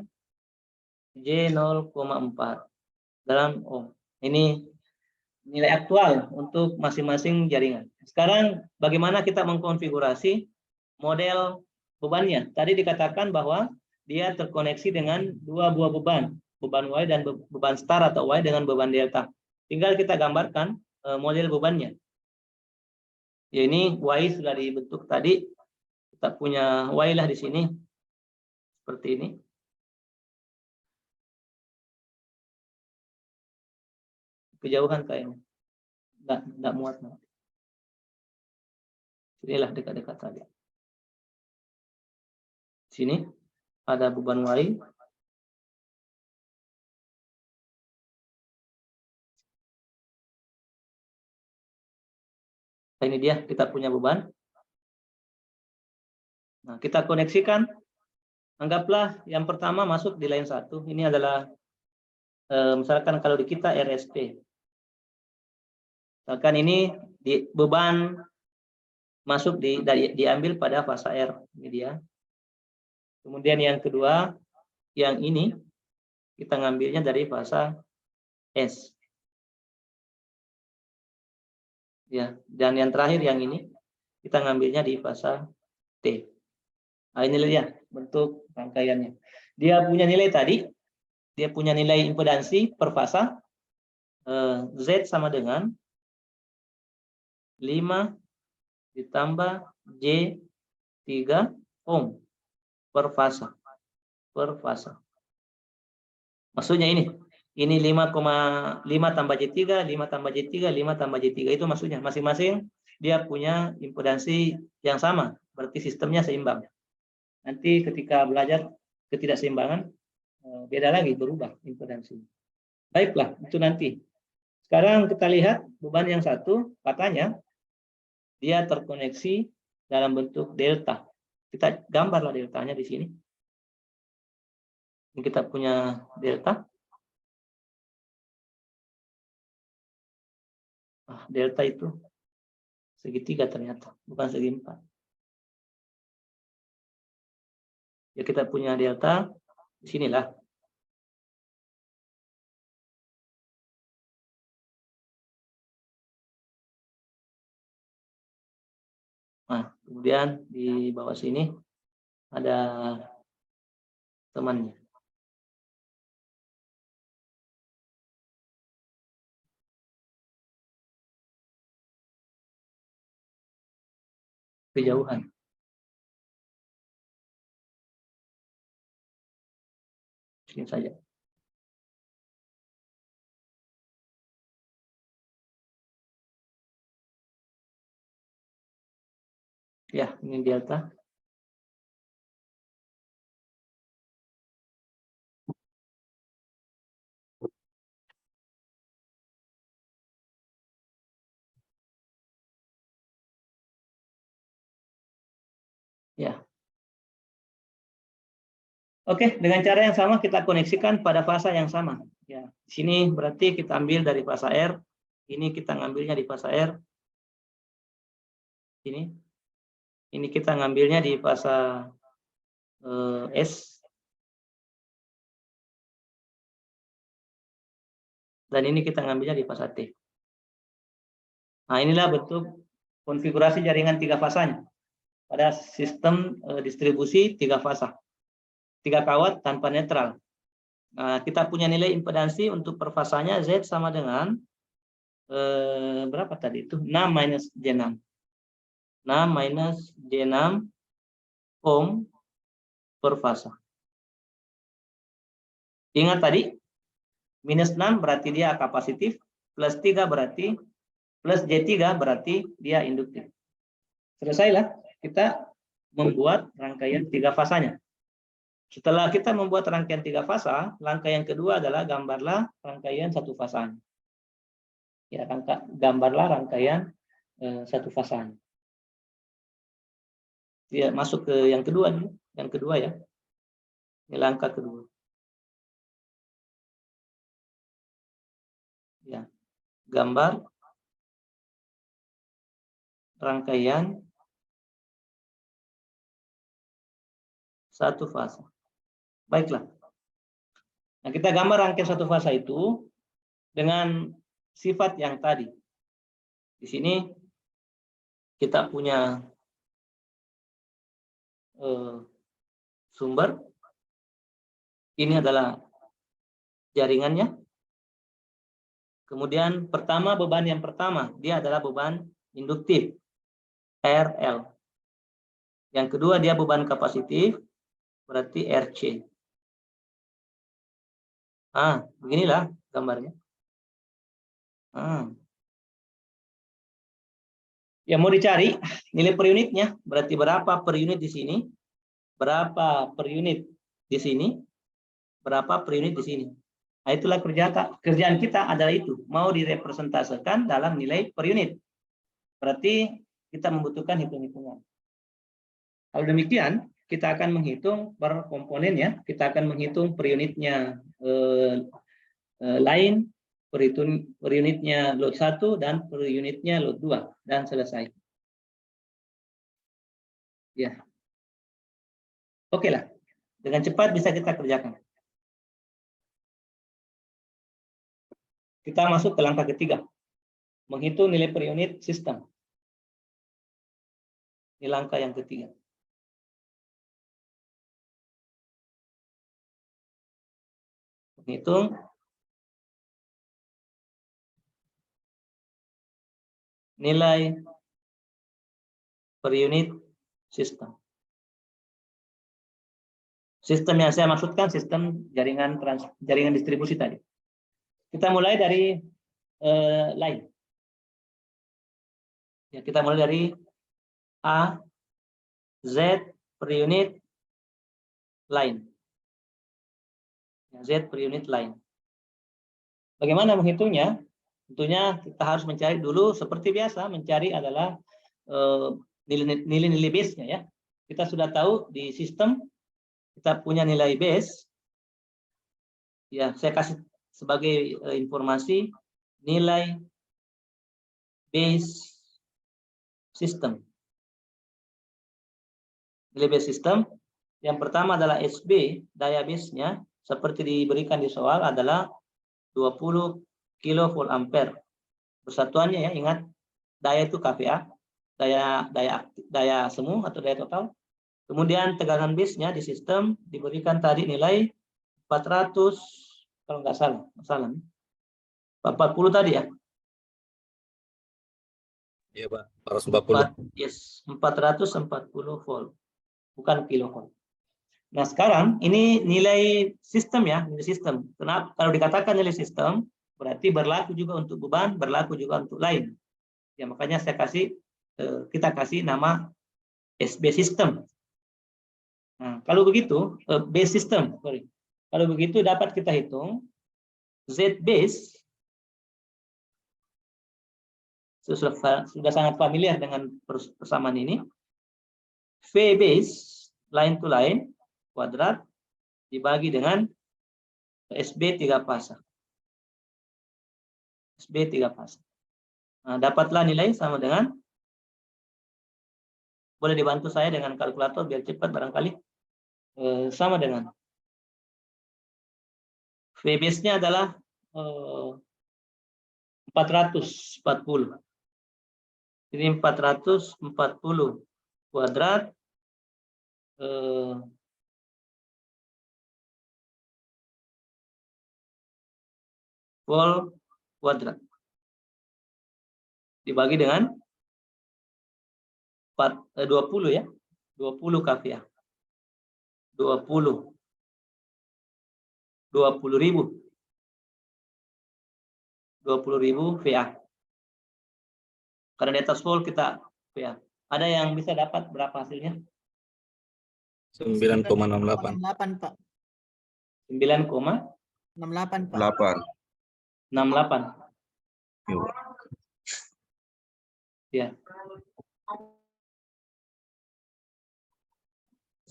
[SPEAKER 1] J 0,4 dalam ohm. Ini nilai aktual untuk masing-masing jaringan. Sekarang bagaimana kita mengkonfigurasi model bebannya? Tadi dikatakan bahwa dia terkoneksi dengan 2 buah beban Y dan beban star atau Y dengan beban delta. Tinggal kita gambarkan model bebannya. Ya, ini Y sudah dibentuk tadi. Kita punya Y lah di sini. Seperti ini. Kejauhan kayaknya. Enggak muat. Inilah dekat-dekat saja. Sini ada beban Y. Nah, ini dia, kita punya beban. Nah, kita koneksikan. Anggaplah yang pertama masuk di line 1. Ini adalah misalkan kalau di kita RSP. Misalkan ini beban masuk diambil pada fasa R. Ini dia. Kemudian yang kedua, yang ini kita ngambilnya dari fasa S. Ya, dan yang terakhir yang ini kita ngambilnya di fasa T. Nah, ini dia bentuk rangkaiannya. Dia punya nilai tadi, dia punya nilai impedansi per fasa Z sama dengan 5 ditambah J3 ohm per fasa. Maksudnya ini 5,5 tambah J3, 5 tambah J3, 5 tambah J3 itu maksudnya masing-masing dia punya impedansi yang sama, berarti sistemnya seimbang. Nanti ketika belajar ketidakseimbangan beda lagi, berubah impedansi. Baiklah, itu nanti. Sekarang kita lihat beban yang satu, katanya dia terkoneksi dalam bentuk delta. Kita gambarlah deltanya di sini. Ini kita punya delta. Delta itu segitiga ternyata, bukan segi empat. Ya kita punya delta di sinilah. Nah, kemudian di bawah sini ada temannya. Kejauhan. Sini saja. Ya, ini delta. Ya. Oke, dengan cara yang sama kita koneksikan pada fasa yang sama. Ya, di sini berarti kita ambil dari fasa R, ini kita ngambilnya di fasa R. Ini kita ngambilnya di fasa S. Dan ini kita ngambilnya di fasa T. Nah, inilah bentuk konfigurasi jaringan 3 fasanya pada sistem distribusi 3 fasa. 3 kawat tanpa netral. Nah, kita punya nilai impedansi untuk per fasanya Z sama dengan berapa tadi itu? 6 minus J6. 6 minus J6 ohm per fasa. Ingat tadi, minus 6 berarti dia kapasitif, plus 3 berarti, plus J3 berarti dia induktif. Selesailah, kita membuat rangkaian 3 fasanya. Setelah kita membuat rangkaian 3 fasa, langkah yang kedua adalah gambarlah rangkaian 1 fasanya. Ya, gambarlah rangkaian 1 fasanya. Ya, masuk ke yang kedua nih, yang kedua ya. Ini langkah kedua. Ya, gambar rangkaian 1 fasa. Baiklah. Nah, kita gambar rangkaian 1 fasa itu dengan sifat yang tadi. Di sini kita punya sumber. Ini adalah jaringannya. Kemudian pertama, beban yang pertama, dia adalah beban induktif, RL. Yang kedua, dia beban kapasitif, berarti RC. Beginilah gambarnya. Ya, mau dicari nilai per unitnya, berarti berapa per unit di sini, berapa per unit di sini, berapa per unit di sini. Nah, itulah kerjaan kita adalah itu, mau direpresentasikan dalam nilai per unit. Berarti kita membutuhkan hitung-hitungan. Kalau demikian, kita akan menghitung per komponen ya, kita akan menghitung per unitnya line, per unitnya load 1 dan per unitnya load 2 dan selesai. Ya. Oke lah. Dengan cepat bisa kita kerjakan. Kita masuk ke langkah ketiga. Menghitung nilai per unit sistem. Ini langkah yang ketiga. Menghitung nilai per unit sistem. Sistem yang saya maksudkan sistem jaringan distribusi tadi. Kita mulai dari line. Ya, kita mulai dari A, Z per unit line. Ya, Z per unit line. Bagaimana menghitungnya? Tentunya kita harus mencari dulu seperti biasa, mencari adalah nilai-nilai base-nya ya. Kita sudah tahu di sistem kita punya nilai base. Ya, saya kasih sebagai informasi nilai base system. Nilai base system yang pertama adalah SB, daya base-nya seperti diberikan di soal adalah 20 kilovolt ampere. Persatuannya ya, ingat daya itu kVA, daya semu atau daya total. Kemudian tegangan base-nya di sistem diberikan tadi nilai 400 kalau nggak salah. 40 tadi ya.
[SPEAKER 2] Iya, Pak. 440.
[SPEAKER 1] Yes, 440 volt. Bukan kilovolt. Nah, sekarang ini nilai sistem ya, nilai sistem. Kenapa? Kalau dikatakan nilai sistem, berarti berlaku juga untuk beban, berlaku juga untuk lain. Ya, makanya kita kasih nama SB system. Nah, kalau begitu, base system, sorry. Kalau begitu dapat kita hitung Z base, sudah sangat familiar dengan persamaan ini. V base, line to line, kuadrat, dibagi dengan SB 3 pasang. SB 3 pasang. Nah, dapatlah nilai sama dengan, boleh dibantu saya dengan kalkulator biar cepat barangkali. Sama dengan V base-nya adalah 440. Ini 440 kuadrat volt kuadrat dibagi dengan 20 ya, 20 kVA. 20.000 VA. Karena di atas volt kita VA. Ada yang bisa dapat berapa hasilnya?
[SPEAKER 2] 9,68.
[SPEAKER 3] Pak.
[SPEAKER 1] 9,68.
[SPEAKER 3] 68, Pak.
[SPEAKER 1] 68. Ya.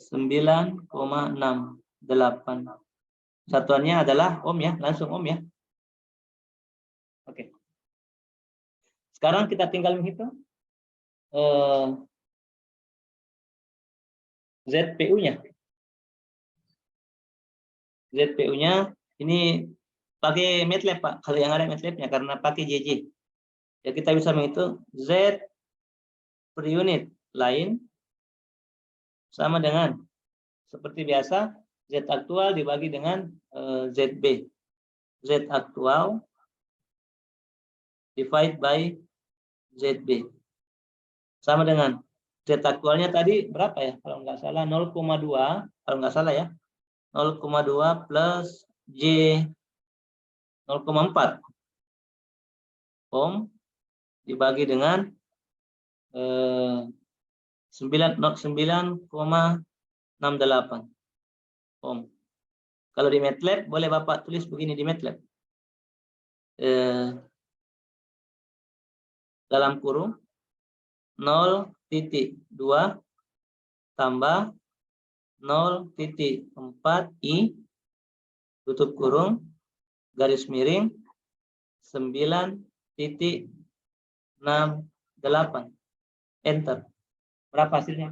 [SPEAKER 1] 9,68. Satuannya adalah ohm ya, langsung ohm ya. Oke. Sekarang kita tinggal menghitung ZPU-nya. ZPU-nya ini pakai MATLAB, Pak. Kalau yang ada MATLAB-nya karena pakai JJ. Ya, kita bisa menghitung Z per unit line sama dengan seperti biasa Z aktual dibagi dengan ZB. Z aktual divide by ZB. Sama dengan Z aktualnya tadi berapa ya? Kalau nggak salah 0,2, kalau nggak salah ya. 0,2 plus J 0,4 ohm dibagi dengan 9,68 ohm. Kalau di MATLAB boleh Bapak tulis begini di MATLAB. Dalam kurung 0,2 tambah 0,4 I tutup kurung garis miring 9,68 enter. Berapa hasilnya?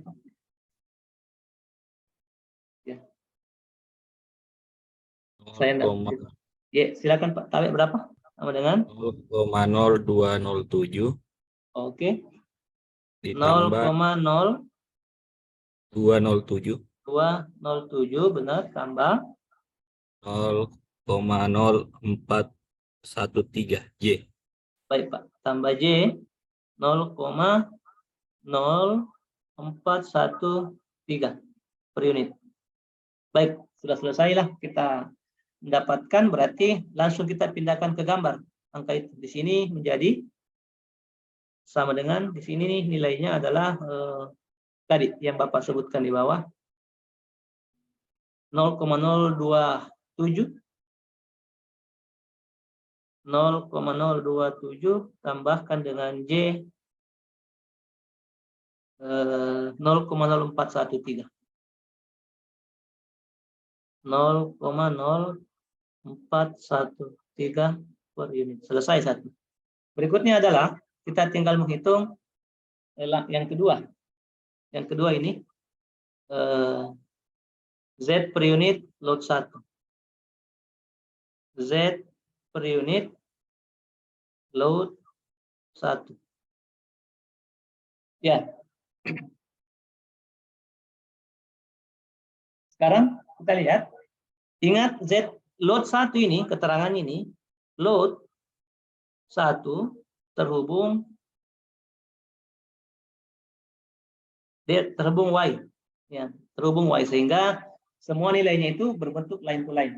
[SPEAKER 1] Ya. Saya enggak. Ya, silakan Pak. Tarik berapa? Sama dengan
[SPEAKER 2] 0,0207
[SPEAKER 1] oke.
[SPEAKER 2] ditambah 207
[SPEAKER 1] 0,0207 benar tambah
[SPEAKER 2] 0,0413 J.
[SPEAKER 1] baik Pak. Tambah J 0,0413 per unit. Baik, sudah selesailah kita mendapatkan, berarti langsung kita pindahkan ke gambar. Angka itu di sini menjadi sama dengan di sini nih, nilainya adalah tadi yang Bapak sebutkan di bawah 0,027 tambahkan dengan J 0,0413 per unit. Selesai satu. Berikutnya adalah kita tinggal menghitung yang kedua. Yang kedua ini Z per unit load 1. Z per unit load 1. Ya. Sekarang kita lihat. Ingat Z load 1 ini, keterangan ini, load 1 terhubung Y. Ya, terhubung Y, sehingga semua nilainya itu berbentuk line to line.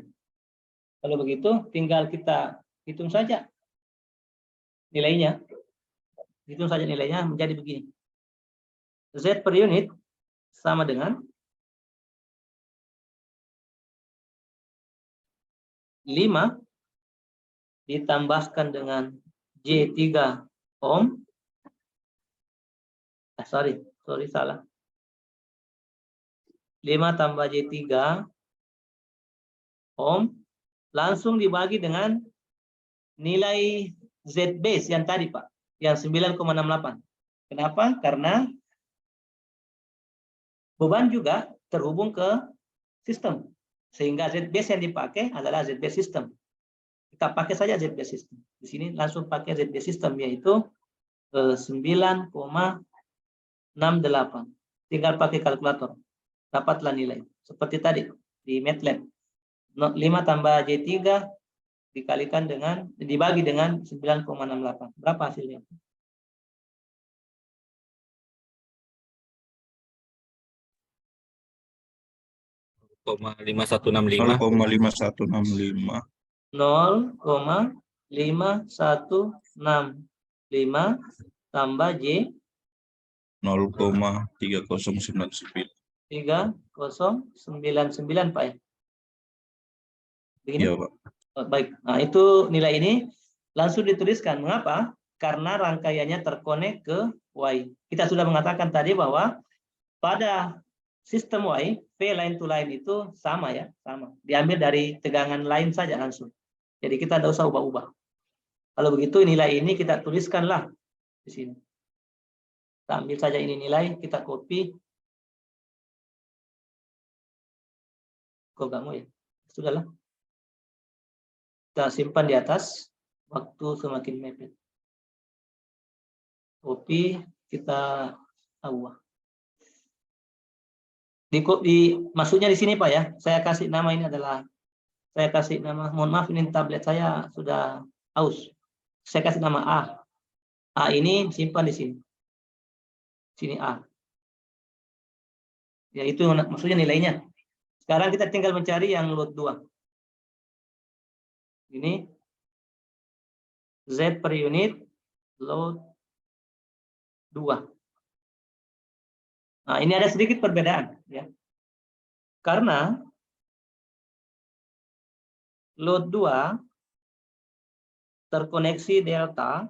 [SPEAKER 1] Kalau begitu, tinggal kita hitung saja nilainya. Hitung saja nilainya menjadi begini. Z per unit sama dengan 5 ditambahkan dengan J3 ohm. Sorry, salah. 5 tambah J3 ohm langsung dibagi dengan nilai Z base yang tadi Pak, yang 9,68. Kenapa? Karena beban juga terhubung ke sistem, sehingga Z base yang dipakai adalah Z base system. Kita pakai saja Z base system. Di sini langsung pakai Z base system, yaitu 9,68. Tinggal pakai kalkulator, dapatlah nilai seperti tadi di MATLAB. 5 tambah J3 dikalikan dengan, dibagi dengan 9,68. Berapa hasilnya?
[SPEAKER 2] Koma 5165
[SPEAKER 1] 0,5165 tambah J
[SPEAKER 3] 0,3099.
[SPEAKER 1] 3099 Pak ya. Begini?
[SPEAKER 3] Iya, Pak.
[SPEAKER 1] Oh, baik. Nah, itu nilai ini langsung dituliskan. Mengapa? Karena rangkaiannya terkonek ke Y. Kita sudah mengatakan tadi bahwa pada sistem Y, V line to line itu sama ya, sama. Diambil dari tegangan line saja langsung. Jadi kita tidak usah ubah-ubah. Kalau begitu nilai ini kita tuliskanlah di sini. Kita ambil saja ini nilai, kita copy. Kok kamu ya? Sudahlah. Kita simpan di atas, waktu semakin mepet. Copy, kita ubah. Maksudnya di sini Pak ya, saya kasih nama ini adalah, saya kasih nama, mohon maaf ini tablet saya sudah aus. Saya kasih nama A. A ini simpan di sini. Sini A. Ya itu maksudnya nilainya. Sekarang kita tinggal mencari yang load 2. Ini Z per unit load 2. Nah, ini ada sedikit perbedaan ya. Karena load 2 terkoneksi delta,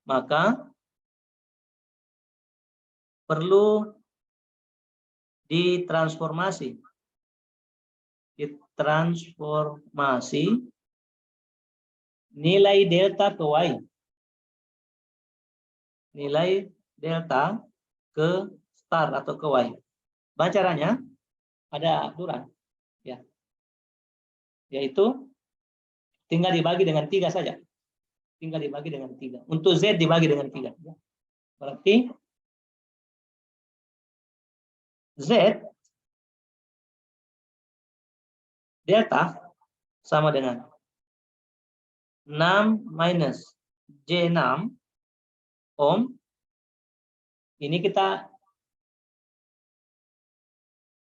[SPEAKER 1] maka perlu ditransformasi nilai delta ke Y. Nilai delta ke star atau ke Y. Caranya ada aturan, ya, yaitu tinggal dibagi dengan 3 saja. Tinggal dibagi dengan 3. Untuk Z dibagi dengan 3. Berarti Z delta sama dengan 6 minus J6 ohm. Ini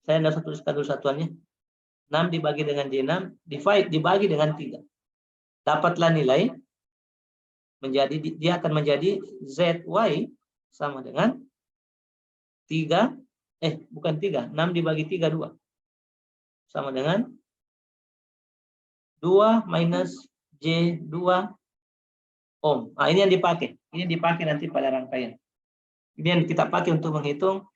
[SPEAKER 1] saya tidak usah tuliskan dulu satuannya. 6 dibagi dengan J6 dibagi dengan 3. Dapatlah nilai dia akan menjadi ZY sama dengan 3, bukan 3, 6 dibagi 3, 2. Sama dengan 2 minus J2 ohm. Nah, ini yang dipakai. Ini dipakai nanti pada rangkaian. Ini yang kita pakai untuk menghitung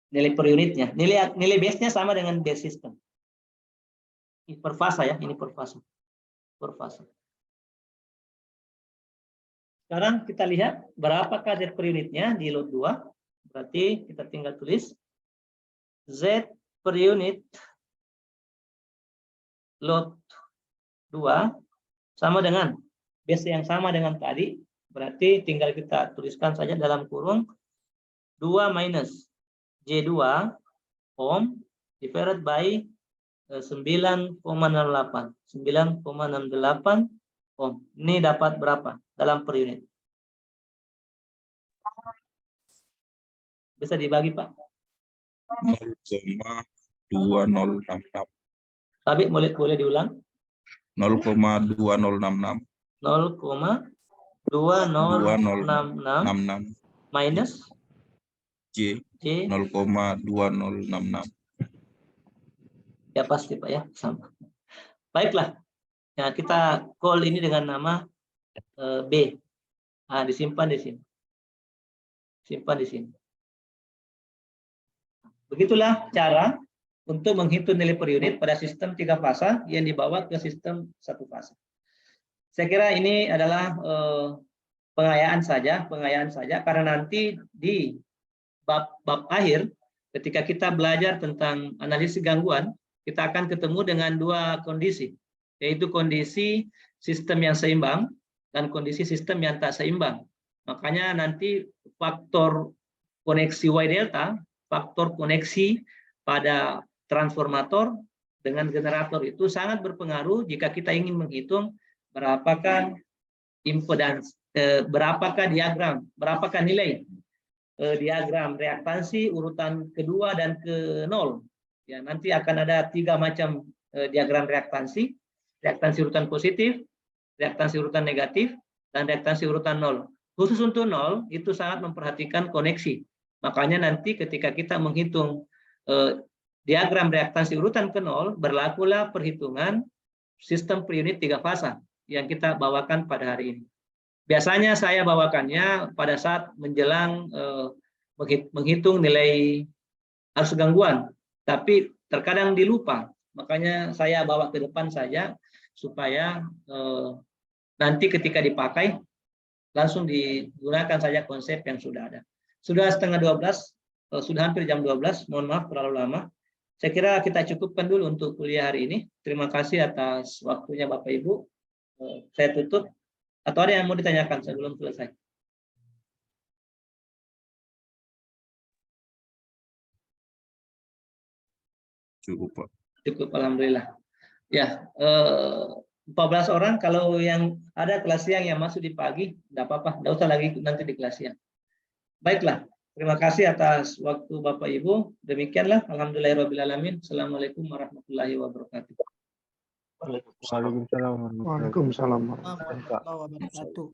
[SPEAKER 1] nilai per unitnya. Nilai base-nya sama dengan base system. Ini per fase ya, ini per fase. Per fase. Sekarang kita lihat berapakah Z per unitnya di load 2. Berarti kita tinggal tulis Z per unit load 2 sama dengan base yang sama dengan tadi. Berarti tinggal kita tuliskan saja dalam kurung 2 minus J2 ohm divided by 9,68. 9,68 ohm. Ini dapat berapa dalam per unit? Bisa dibagi, Pak?
[SPEAKER 3] 0,2066.
[SPEAKER 1] Tapi boleh diulang?
[SPEAKER 3] 0,2066.
[SPEAKER 1] 0,2066 minus
[SPEAKER 3] J
[SPEAKER 1] J
[SPEAKER 3] 0,2066.
[SPEAKER 1] ya pasti Pak ya, sama. Baiklah. Nah, kita call ini dengan nama B. Nah, disimpan di sini. Simpan di sini. Begitulah cara untuk menghitung nilai per unit pada sistem 3 fase yang dibawa ke sistem 1 fase. Saya kira ini adalah pengayaan saja karena nanti di bab akhir ketika kita belajar tentang analisis gangguan, kita akan ketemu dengan 2 kondisi, yaitu kondisi sistem yang seimbang dan kondisi sistem yang tak seimbang. Makanya nanti faktor koneksi Y delta, faktor koneksi pada transformator dengan generator itu sangat berpengaruh jika kita ingin menghitung berapakah impedans, berapakah diagram, berapakah nilai diagram reaktansi urutan kedua dan ke 0. Ya, nanti akan ada 3 macam diagram reaktansi urutan positif, reaktansi urutan negatif, dan reaktansi urutan 0. Khusus untuk 0 itu sangat memperhatikan koneksi. Makanya nanti ketika kita menghitung diagram reaktansi urutan ke 0, berlakulah perhitungan sistem per unit 3 fase yang kita bawakan pada hari ini. Biasanya saya bawakannya pada saat menjelang menghitung nilai arus gangguan, tapi terkadang dilupa. Makanya saya bawa ke depan saja supaya nanti ketika dipakai langsung digunakan saja konsep yang sudah ada. Sudah setengah 12, sudah hampir jam 12, mohon maaf terlalu lama. Saya kira kita cukupkan dulu untuk kuliah hari ini. Terima kasih atas waktunya Bapak Ibu. Saya tutup. Atau ada yang mau ditanyakan sebelum selesai?
[SPEAKER 3] Cukup, Pak.
[SPEAKER 1] Cukup, alhamdulillah. Ya, 14 orang. Kalau yang ada kelas siang yang masuk di pagi, tidak apa-apa. Tidak usah lagi nanti di kelas siang. Baiklah. Terima kasih atas waktu Bapak Ibu. Demikianlah. Alhamdulillahirrahmanirrahim. Assalamualaikum warahmatullahi wabarakatuh.
[SPEAKER 4] Waalaikumsalam warahmatullahi wabarakatuh.